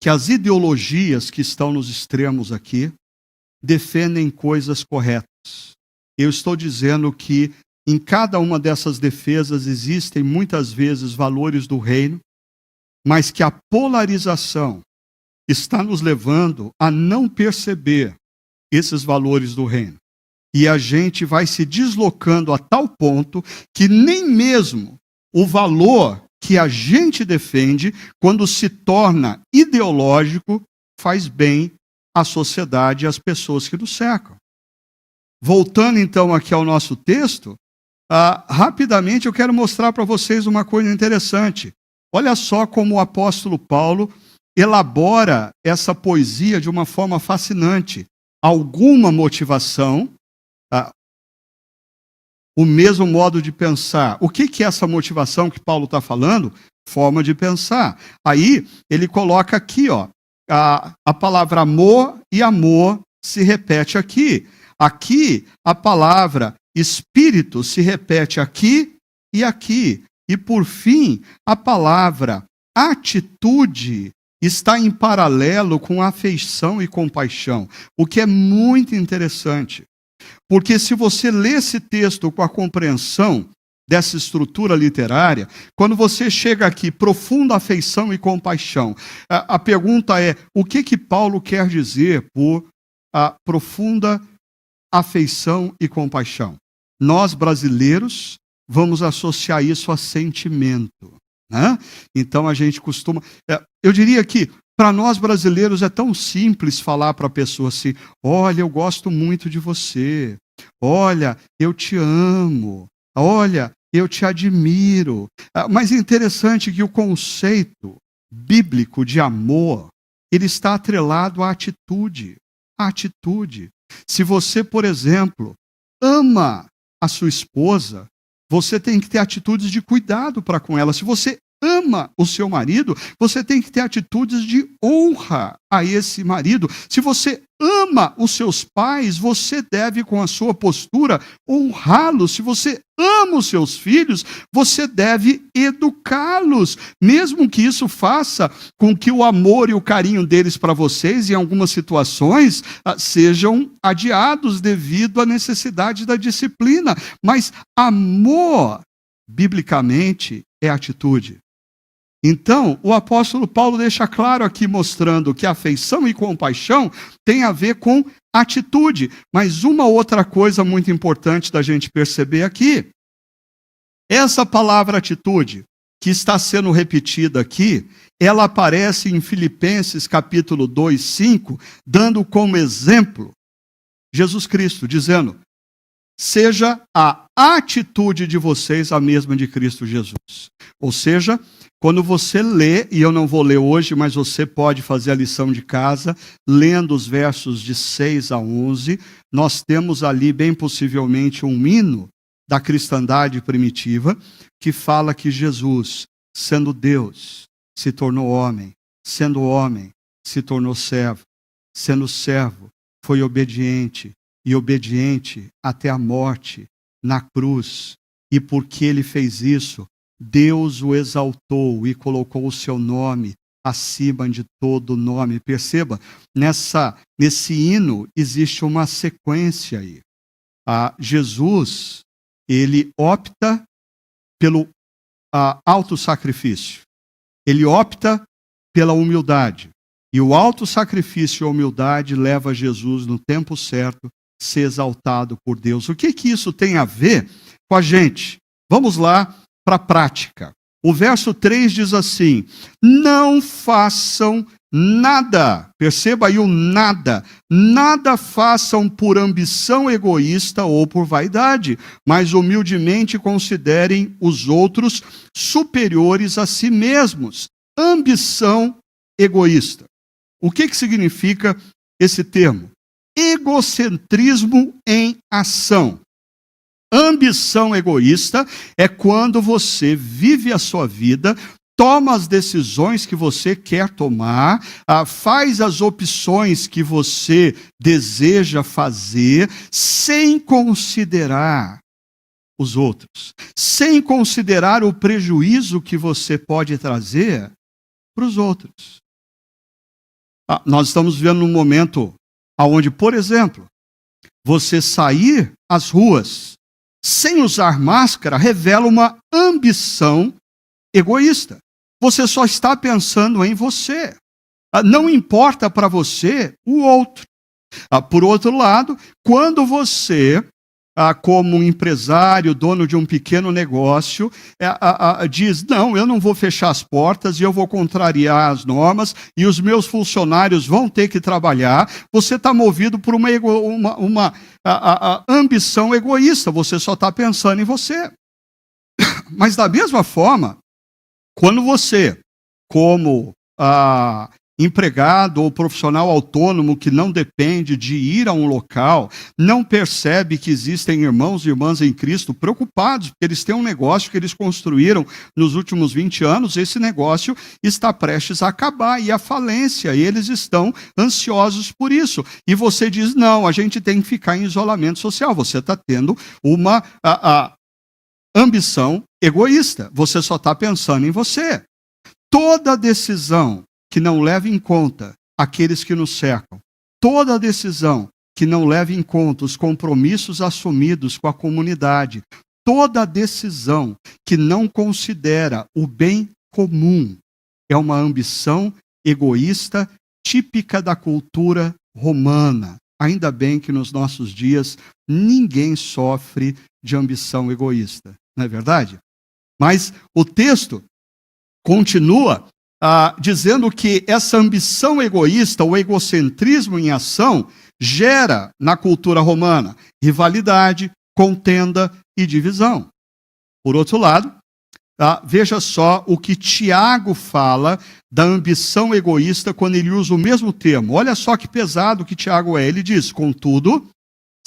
que as ideologias que estão nos extremos aqui defendem coisas corretas. Eu estou dizendo que em cada uma dessas defesas existem muitas vezes valores do reino, mas que a polarização está nos levando a não perceber esses valores do reino. E a gente vai se deslocando a tal ponto que nem mesmo o valor que a gente defende, quando se torna ideológico, faz bem à sociedade e às pessoas que nos cercam. Voltando então aqui ao nosso texto, rapidamente eu quero mostrar para vocês uma coisa interessante. Olha só como o apóstolo Paulo elabora essa poesia de uma forma fascinante. Alguma motivação, o mesmo modo de pensar. O que é essa motivação que Paulo está falando? Forma de pensar. Aí ele coloca aqui, a palavra amor e amor se repete aqui. Aqui a palavra espírito se repete aqui e aqui. E por fim, a palavra atitude está em paralelo com afeição e compaixão, o que é muito interessante. Porque se você lê esse texto com a compreensão dessa estrutura literária, quando você chega aqui, profunda afeição e compaixão, a pergunta é, o que Paulo quer dizer por profunda afeição e compaixão? Nós, brasileiros, vamos associar isso a sentimento. Né? Então a gente costuma... eu diria que para nós brasileiros é tão simples falar para a pessoa assim, olha, eu gosto muito de você, olha, eu te amo, olha, eu te admiro. Mas é interessante que o conceito bíblico de amor, ele está atrelado à atitude. A atitude. Se você, por exemplo, ama a sua esposa, você tem que ter atitudes de cuidado para com ela. Se você ama o seu marido, você tem que ter atitudes de honra a esse marido. Se você ama os seus pais, você deve, com a sua postura, honrá-los. Se você ama os seus filhos, você deve educá-los, mesmo que isso faça com que o amor e o carinho deles para vocês, em algumas situações, sejam adiados devido à necessidade da disciplina. Mas amor, biblicamente, é atitude. Então, o apóstolo Paulo deixa claro aqui, mostrando que afeição e compaixão tem a ver com atitude. Mas uma outra coisa muito importante da gente perceber aqui, essa palavra atitude, que está sendo repetida aqui, ela aparece em Filipenses capítulo 2, 5, dando como exemplo Jesus Cristo, dizendo, seja a atitude de vocês a mesma de Cristo Jesus. Ou seja, quando você lê, e eu não vou ler hoje, mas você pode fazer a lição de casa, lendo os versos de 6 a 11, nós temos ali, bem possivelmente, um hino da cristandade primitiva, que fala que Jesus, sendo Deus, se tornou homem, sendo homem, se tornou servo, sendo servo, foi obediente, e obediente até a morte, na cruz. E porque ele fez isso, Deus o exaltou e colocou o seu nome acima de todo nome. Perceba, nesse hino existe uma sequência aí. Jesus, ele opta pelo autossacrifício. Ele opta pela humildade. E o autossacrifício e a humildade leva Jesus, no tempo certo, ser exaltado por Deus. O que isso tem a ver com a gente? Vamos lá para a prática. O verso 3 diz assim: não façam nada. Perceba aí o nada. Nada façam por ambição egoísta ou por vaidade, mas humildemente considerem os outros superiores a si mesmos. Ambição egoísta. O que significa esse termo? Egocentrismo em ação. Ambição egoísta é quando você vive a sua vida, toma as decisões que você quer tomar, faz as opções que você deseja fazer, sem considerar os outros, sem considerar o prejuízo que você pode trazer para os outros. Nós estamos vivendo um momento onde, por exemplo, você sair às ruas sem usar máscara revela uma ambição egoísta. Você só está pensando em você. Não importa para você o outro. Por outro lado, quando você, como um empresário, dono de um pequeno negócio, diz, não, eu não vou fechar as portas e eu vou contrariar as normas e os meus funcionários vão ter que trabalhar, você está movido por uma ambição egoísta, você só está pensando em você. Mas da mesma forma, quando você, como empregado ou profissional autônomo que não depende de ir a um local, não percebe que existem irmãos e irmãs em Cristo preocupados, porque eles têm um negócio que eles construíram nos últimos 20 anos, esse negócio está prestes a acabar e a falência, e eles estão ansiosos por isso. E você diz, não, a gente tem que ficar em isolamento social. Você está tendo uma ambição egoísta, você só está pensando em você. Toda decisão que não leva em conta aqueles que nos cercam, toda decisão que não leva em conta os compromissos assumidos com a comunidade, toda decisão que não considera o bem comum, é uma ambição egoísta típica da cultura romana. Ainda bem que nos nossos dias ninguém sofre de ambição egoísta, não é verdade? Mas o texto continua dizendo que essa ambição egoísta, o egocentrismo em ação, gera na cultura romana rivalidade, contenda e divisão. Por outro lado, veja só o que Tiago fala da ambição egoísta quando ele usa o mesmo termo. Olha só que pesado que Tiago é. Ele diz, contudo,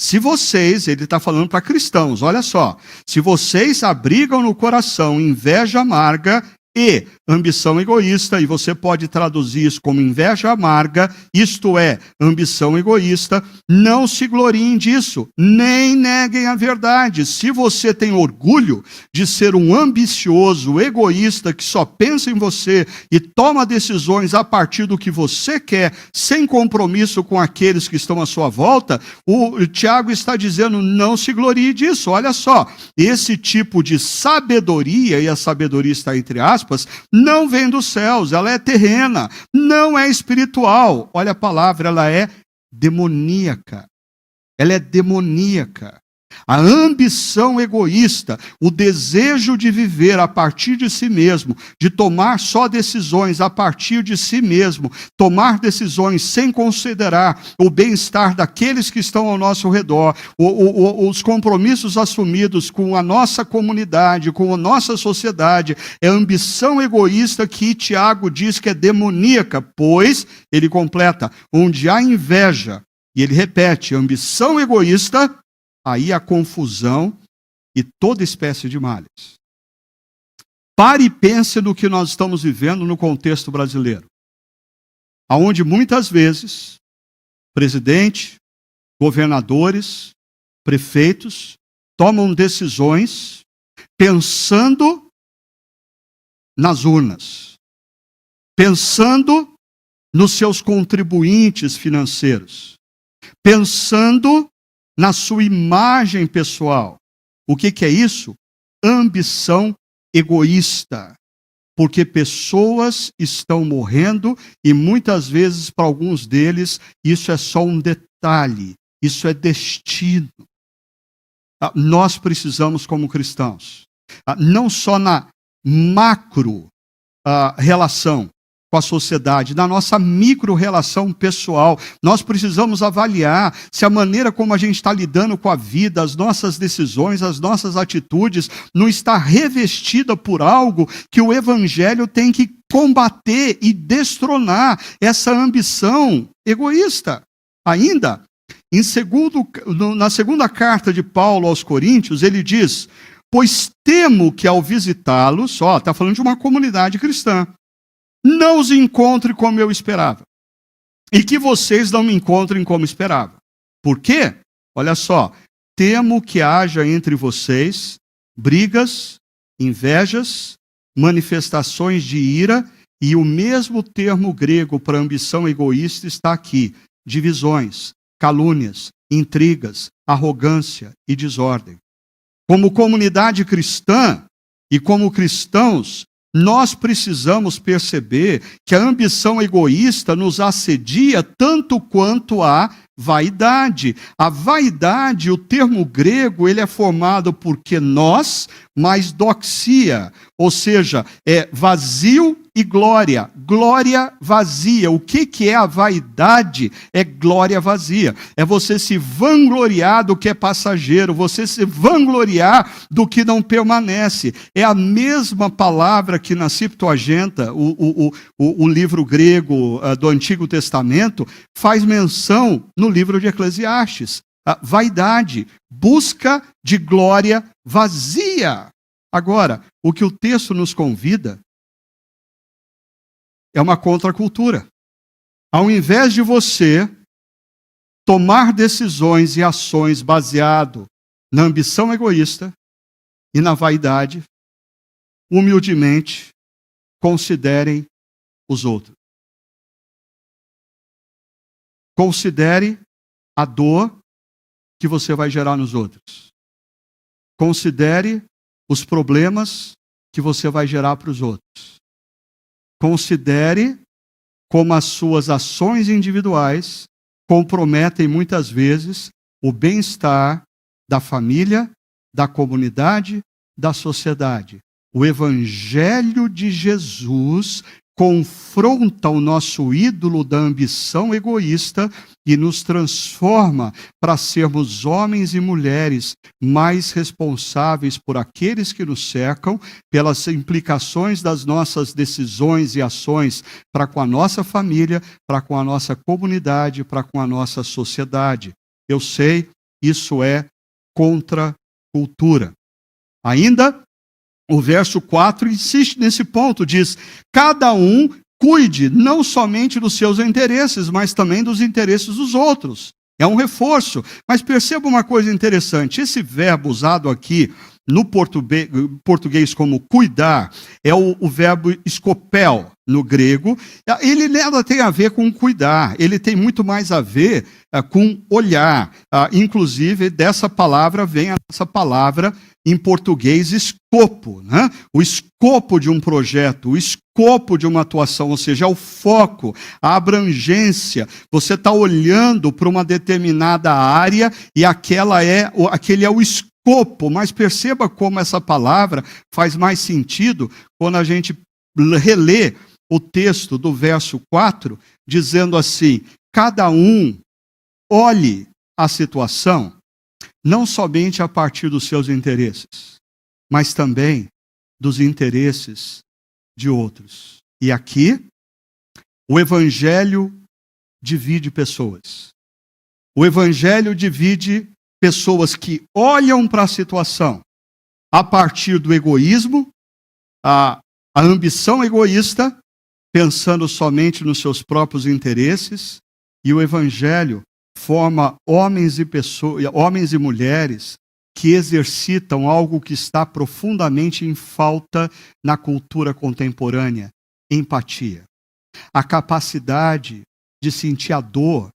se vocês, ele está falando para cristãos, olha só, se vocês abrigam no coração inveja amarga e ambição egoísta, e você pode traduzir isso como inveja amarga, isto é, ambição egoísta, não se gloriem disso, nem neguem a verdade. Se você tem orgulho de ser um ambicioso, egoísta, que só pensa em você e toma decisões a partir do que você quer, sem compromisso com aqueles que estão à sua volta, o Tiago está dizendo, não se glorie disso. Olha só, esse tipo de sabedoria, e a sabedoria está entre aspas, não vem dos céus, ela é terrena, não é espiritual. Olha a palavra, ela é demoníaca. Ela é demoníaca. A ambição egoísta, o desejo de viver a partir de si mesmo, de tomar só decisões a partir de si mesmo, tomar decisões sem considerar o bem-estar daqueles que estão ao nosso redor, os compromissos assumidos com a nossa comunidade, com a nossa sociedade, é a ambição egoísta que Tiago diz que é demoníaca, pois, ele completa, onde há inveja, e ele repete, ambição egoísta, aí a confusão e toda espécie de males. Pare e pense no que nós estamos vivendo no contexto brasileiro, aonde muitas vezes presidente, governadores, prefeitos tomam decisões pensando nas urnas, pensando nos seus contribuintes financeiros, pensando na sua imagem pessoal. O que é isso? Ambição egoísta. Porque pessoas estão morrendo e muitas vezes para alguns deles isso é só um detalhe, isso é destino. Nós precisamos como cristãos, não só na macro relação com a sociedade, na nossa micro-relação pessoal. Nós precisamos avaliar se a maneira como a gente está lidando com a vida, as nossas decisões, as nossas atitudes, não está revestida por algo que o Evangelho tem que combater e destronar essa ambição egoísta. Ainda, na segunda carta de Paulo aos Coríntios, ele diz, pois temo que ao visitá-los, está falando de uma comunidade cristã, não os encontre como eu esperava. E que vocês não me encontrem como esperava. Por quê? Olha só. Temo que haja entre vocês brigas, invejas, manifestações de ira, e o mesmo termo grego para ambição egoísta está aqui. Divisões, calúnias, intrigas, arrogância e desordem. Como comunidade cristã e como cristãos, nós precisamos perceber que a ambição egoísta nos assedia tanto quanto a vaidade. A vaidade, o termo grego, ele é formado por nós mais doxia, ou seja, é vazio e glória. Glória vazia. O que é a vaidade? É glória vazia. É você se vangloriar do que é passageiro, você se vangloriar do que não permanece. É a mesma palavra que na Septuaginta, o livro grego do Antigo Testamento, faz menção no livro de Eclesiastes. A vaidade, busca de glória vazia. Agora, o que o texto nos convida é uma contracultura. Ao invés de você tomar decisões e ações baseado na ambição egoísta e na vaidade, humildemente considerem os outros. Considere a dor que você vai gerar nos outros. Considere os problemas que você vai gerar para os outros. Considere como as suas ações individuais comprometem muitas vezes o bem-estar da família, da comunidade, da sociedade. O Evangelho de Jesus confronta o nosso ídolo da ambição egoísta e nos transforma para sermos homens e mulheres mais responsáveis por aqueles que nos cercam, pelas implicações das nossas decisões e ações para com a nossa família, para com a nossa comunidade, para com a nossa sociedade. Eu sei, isso é contra cultura. Ainda, o verso 4 insiste nesse ponto, diz, cada um cuide não somente dos seus interesses, mas também dos interesses dos outros. É um reforço. Mas perceba uma coisa interessante, esse verbo usado aqui no português como cuidar, é o verbo escopel no grego. Ele nada tem a ver com cuidar, ele tem muito mais a ver com olhar. Inclusive, dessa palavra vem essa palavra em português, escopo, né? O escopo de um projeto, o escopo de uma atuação, ou seja, o foco, a abrangência. Você está olhando para uma determinada área e aquele é o escopo, mas perceba como essa palavra faz mais sentido quando a gente relê o texto do verso 4, dizendo assim: cada um olhe a situação não somente a partir dos seus interesses, mas também dos interesses de outros. E aqui, o Evangelho divide pessoas. O Evangelho divide pessoas que olham para a situação a partir do egoísmo, a ambição egoísta, pensando somente nos seus próprios interesses, e o Evangelho forma homens e mulheres que exercitam algo que está profundamente em falta na cultura contemporânea: empatia. A capacidade de sentir a dor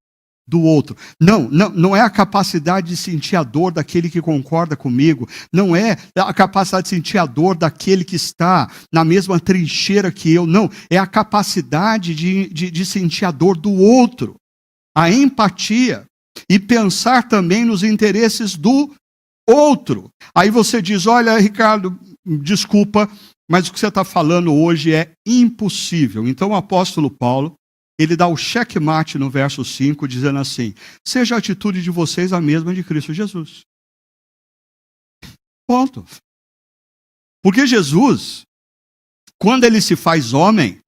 do outro. Não é a capacidade de sentir a dor daquele que concorda comigo, não é a capacidade de sentir a dor daquele que está na mesma trincheira que eu, não, é a capacidade de sentir a dor do outro, a empatia, e pensar também nos interesses do outro. Aí você diz: olha, Ricardo, desculpa, mas o que você está falando hoje é impossível. Então o apóstolo Paulo, ele dá o checkmate no verso 5, dizendo assim: seja a atitude de vocês a mesma de Cristo Jesus. Ponto. Porque Jesus, quando ele se faz homem,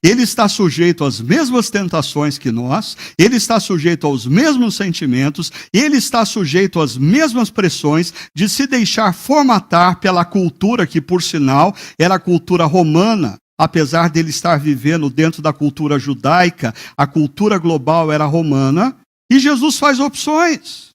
ele está sujeito às mesmas tentações que nós, ele está sujeito aos mesmos sentimentos, ele está sujeito às mesmas pressões de se deixar formatar pela cultura que, por sinal, era a cultura romana. Apesar dele estar vivendo dentro da cultura judaica, a cultura global era romana, e Jesus faz opções.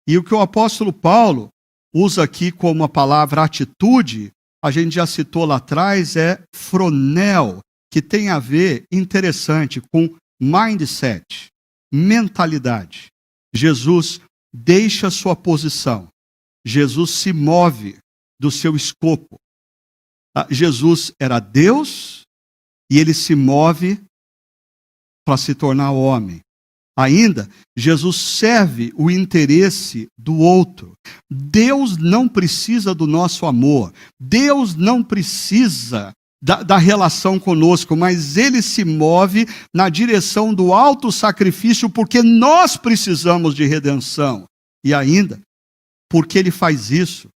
E o que o apóstolo Paulo usa aqui como a palavra atitude, a gente já citou lá atrás, é phronel, que tem a ver, interessante, com mindset, mentalidade. Jesus deixa sua posição, Jesus se move do seu escopo. Jesus era Deus e ele se move para se tornar homem. Ainda, Jesus serve o interesse do outro. Deus não precisa do nosso amor. Deus não precisa da relação conosco, mas ele se move na direção do autossacrifício porque nós precisamos de redenção. E ainda, porque ele faz isso,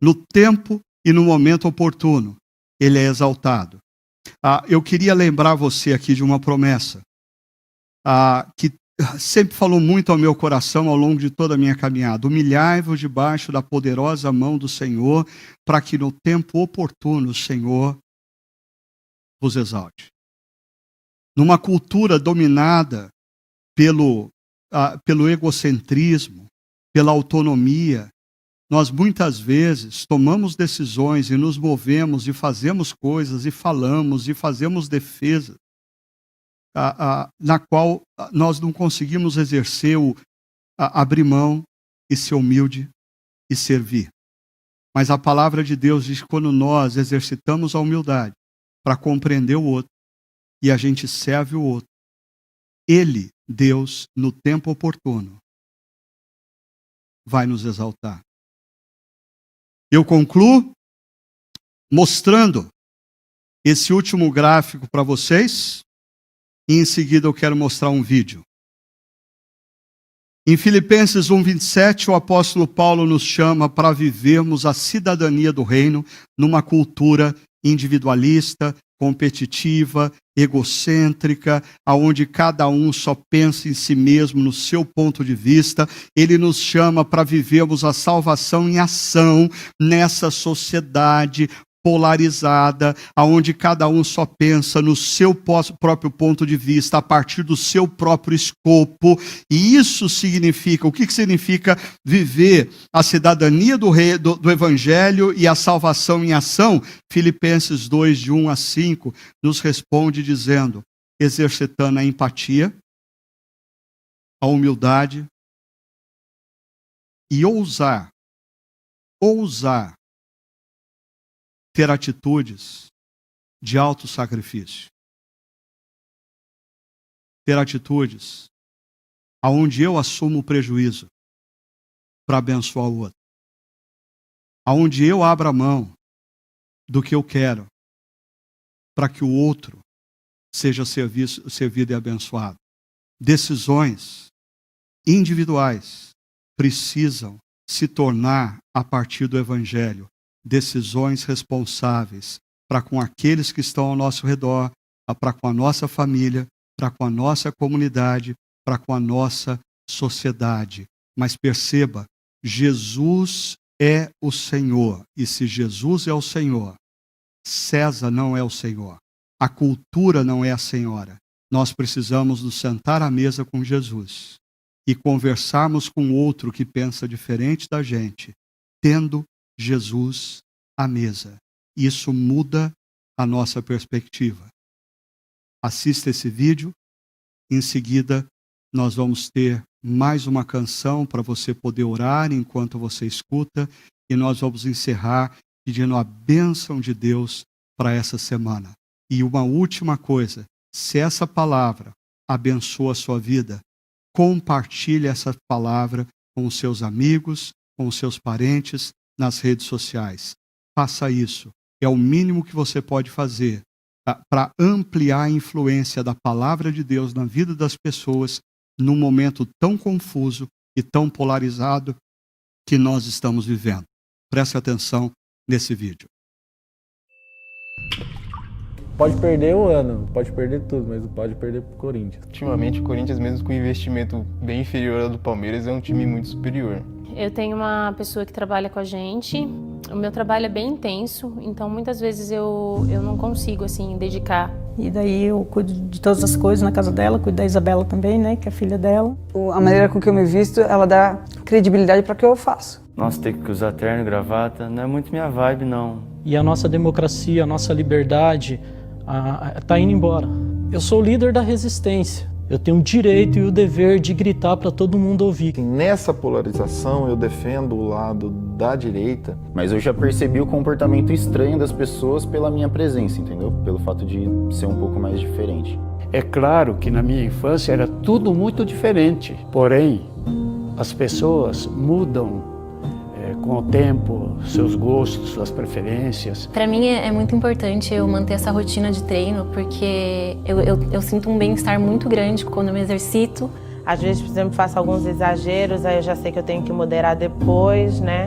no tempo e no momento oportuno, ele é exaltado. Eu queria lembrar você aqui de uma promessa que sempre falou muito ao meu coração ao longo de toda a minha caminhada: humilhai-vos debaixo da poderosa mão do Senhor, para que no tempo oportuno o Senhor vos exalte. Numa cultura dominada pelo egocentrismo, pela autonomia, nós muitas vezes tomamos decisões e nos movemos e fazemos coisas e falamos e fazemos defesa na qual nós não conseguimos exercer abrir mão e ser humilde e servir. Mas a palavra de Deus diz que quando nós exercitamos a humildade para compreender o outro e a gente serve o outro, Ele, Deus, no tempo oportuno, vai nos exaltar. Eu concluo mostrando esse último gráfico para vocês, e em seguida eu quero mostrar um vídeo. Em Filipenses 1:27, o apóstolo Paulo nos chama para vivermos a cidadania do reino numa cultura individualista, competitiva, egocêntrica, aonde cada um só pensa em si mesmo, no seu ponto de vista. Ele nos chama para vivermos a salvação em ação nessa sociedade polarizada, aonde cada um só pensa no seu próprio ponto de vista, a partir do seu próprio escopo. E isso significa, o que significa viver a cidadania do Evangelho e a salvação em ação? Filipenses 2, de 1 a 5, nos responde dizendo: exercitando a empatia, a humildade e ousar ousar ter atitudes de autossacrifício. Ter atitudes aonde eu assumo o prejuízo para abençoar o outro. Aonde eu abro a mão do que eu quero para que o outro seja servido e abençoado. Decisões individuais precisam se tornar, a partir do Evangelho, decisões responsáveis para com aqueles que estão ao nosso redor, para com a nossa família, para com a nossa comunidade, para com a nossa sociedade. Mas perceba, Jesus é o Senhor. E se Jesus é o Senhor, César não é o Senhor. A cultura não é a senhora. Nós precisamos nos sentar à mesa com Jesus e conversarmos com outro que pensa diferente da gente, tendo Jesus à mesa. Isso muda a nossa perspectiva. Assista esse vídeo. Em seguida, nós vamos ter mais uma canção para você poder orar enquanto você escuta, e nós vamos encerrar pedindo a bênção de Deus para essa semana. E uma última coisa, se essa palavra abençoa a sua vida, compartilhe essa palavra com os seus amigos, com os seus parentes, nas redes sociais. Faça isso. É o mínimo que você pode fazer para ampliar a influência da palavra de Deus na vida das pessoas num momento tão confuso e tão polarizado que nós estamos vivendo. Preste atenção nesse vídeo. Pode perder o ano, pode perder tudo, mas não pode perder pro Corinthians. Ultimamente, o Corinthians, mesmo com um investimento bem inferior ao do Palmeiras, é um time muito superior. Eu tenho uma pessoa que trabalha com a gente, o meu trabalho é bem intenso, então muitas vezes eu não consigo, assim, dedicar. E daí eu cuido de todas as coisas na casa dela, cuido da Isabela também, né, que é a filha dela. A maneira com que eu me visto, ela dá credibilidade para o que eu faço. Nossa, ter que usar terno e gravata não é muito minha vibe, não. E a nossa democracia, a nossa liberdade tá indo embora. Eu sou o líder da resistência. Eu tenho o direito e o dever de gritar para todo mundo ouvir. Nessa polarização, eu defendo o lado da direita. Mas eu já percebi o comportamento estranho das pessoas pela minha presença, entendeu? Pelo fato de ser um pouco mais diferente. É claro que na minha infância era tudo muito diferente. Porém, as pessoas mudam com o tempo, seus gostos, suas preferências. Para mim é muito importante eu manter essa rotina de treino, porque eu sinto um bem-estar muito grande quando eu me exercito. Às vezes, por exemplo, faço alguns exageros, aí eu já sei que eu tenho que moderar depois, né?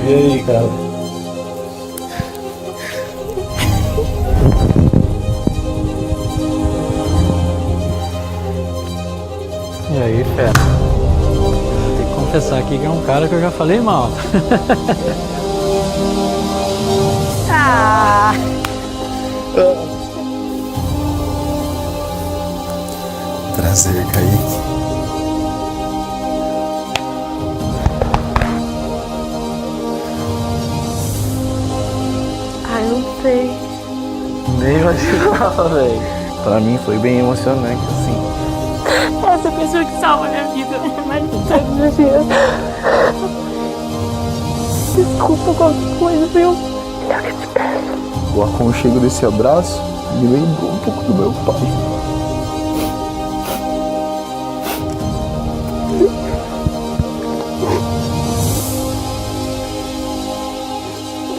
E aí, cara? E aí, fera? Tem que confessar aqui que é um cara que eu já falei mal. Prazer, Kaique. Ai, não sei. Nem imaginava, velho. Pra mim foi bem emocionante, assim. Essa pessoa que salva a minha vida, mas todos os dias. Desculpa qualquer coisa, viu? Eu que te peço. O aconchego desse abraço me lembrou um pouco do meu pai.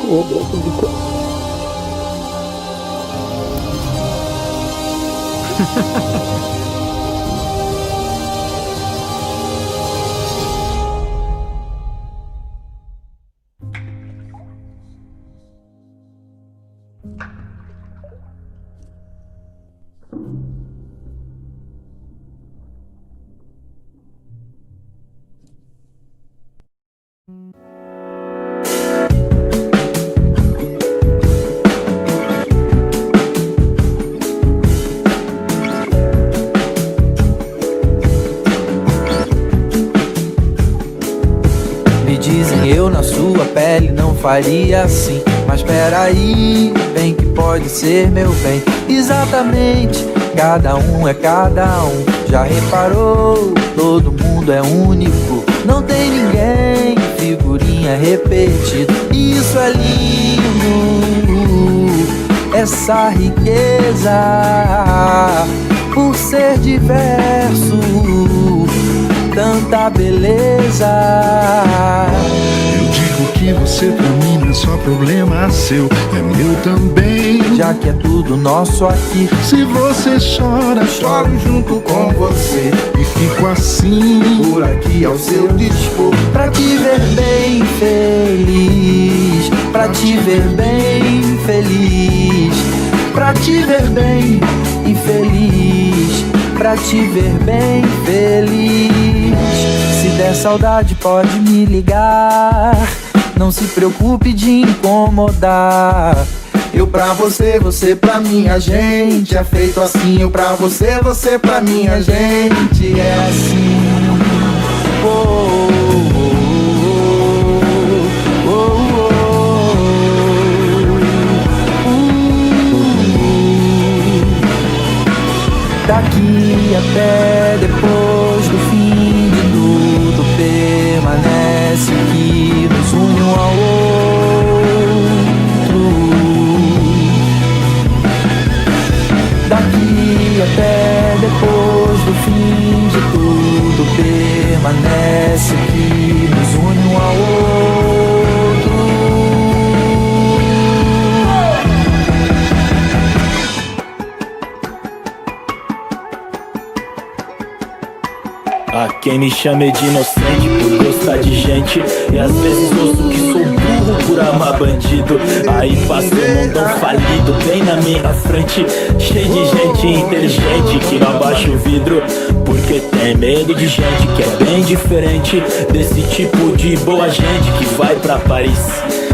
Um abraço de coração. Me dizem eu na sua pele não faria assim, mas peraí, bem que pode ser meu bem. Exatamente, cada um é cada um. Já reparou, todo mundo é único, não tem ninguém, figurinha repetida. Isso é lindo, essa riqueza, por ser diverso, tanta beleza. Eu digo que você pra mim não é só problema seu, é meu também, já que é tudo nosso aqui. Se você chora, choro junto com você, e fico assim, por aqui ao seu dispor, pra te ver bem feliz, pra te ver bem feliz, pra te ver bem infeliz, pra te ver bem feliz. Se der saudade pode me ligar, não se preocupe de incomodar. Eu pra você, você pra mim, a gente é feito assim. Eu pra você, você pra mim, a gente é assim. Oh, oh, oh, oh, daqui até depois do fim de tudo, permanece o que nos une um ao outro. Daqui até depois do fim de tudo, permanece o que nos une um ao outro. Há quem me chame de inocente por gostar de gente, e às vezes ouço que sou burro por amar bandido. Aí passa um mundão falido bem na minha frente, cheio de gente inteligente que não abaixa o vidro, porque tem medo de gente que é bem diferente desse tipo de boa gente que vai pra Paris.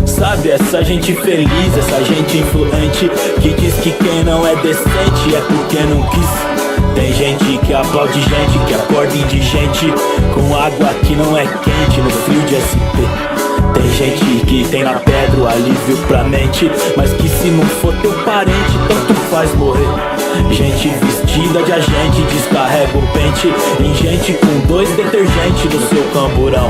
Sabe, essa gente feliz, essa gente influente, que diz que quem não é decente é porque não quis. Tem gente que aplaude gente, que acorda indigente com água que não é quente no frio de SP. Tem gente que tem na pedra o alívio pra mente, mas que se não for teu parente, tanto faz morrer. Gente vestida de agente, descarrega o pente em gente com 2 detergentes no seu camburão.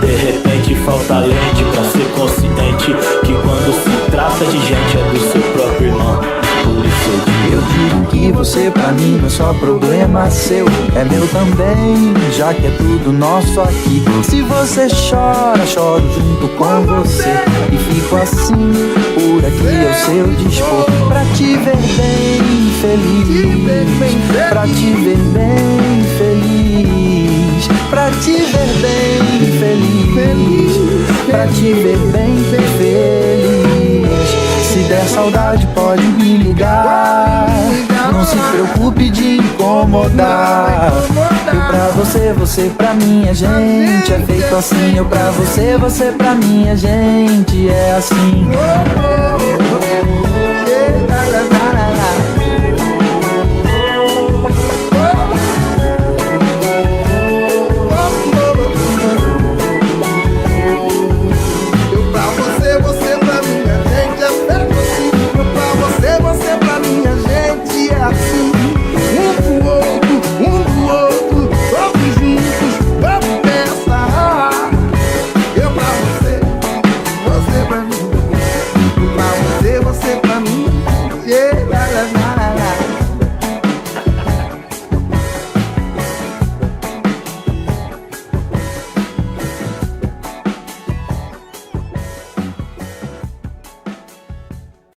De repente falta lente pra ser consciente que quando se trata de gente é do seu próprio irmão. Por isso eu digo que você pra mim não é só problema seu, é meu também, já que é tudo nosso aqui. Se você chora, choro junto com você, e fico assim, por aqui ao seu dispor, pra te ver bem feliz, pra te ver bem feliz, pra te ver bem feliz, pra te ver bem feliz. Se der saudade pode me ligar, não se preocupe de incomodar. Eu pra você, você pra mim, a gente é feito assim. Eu pra você, você pra mim, a gente é assim.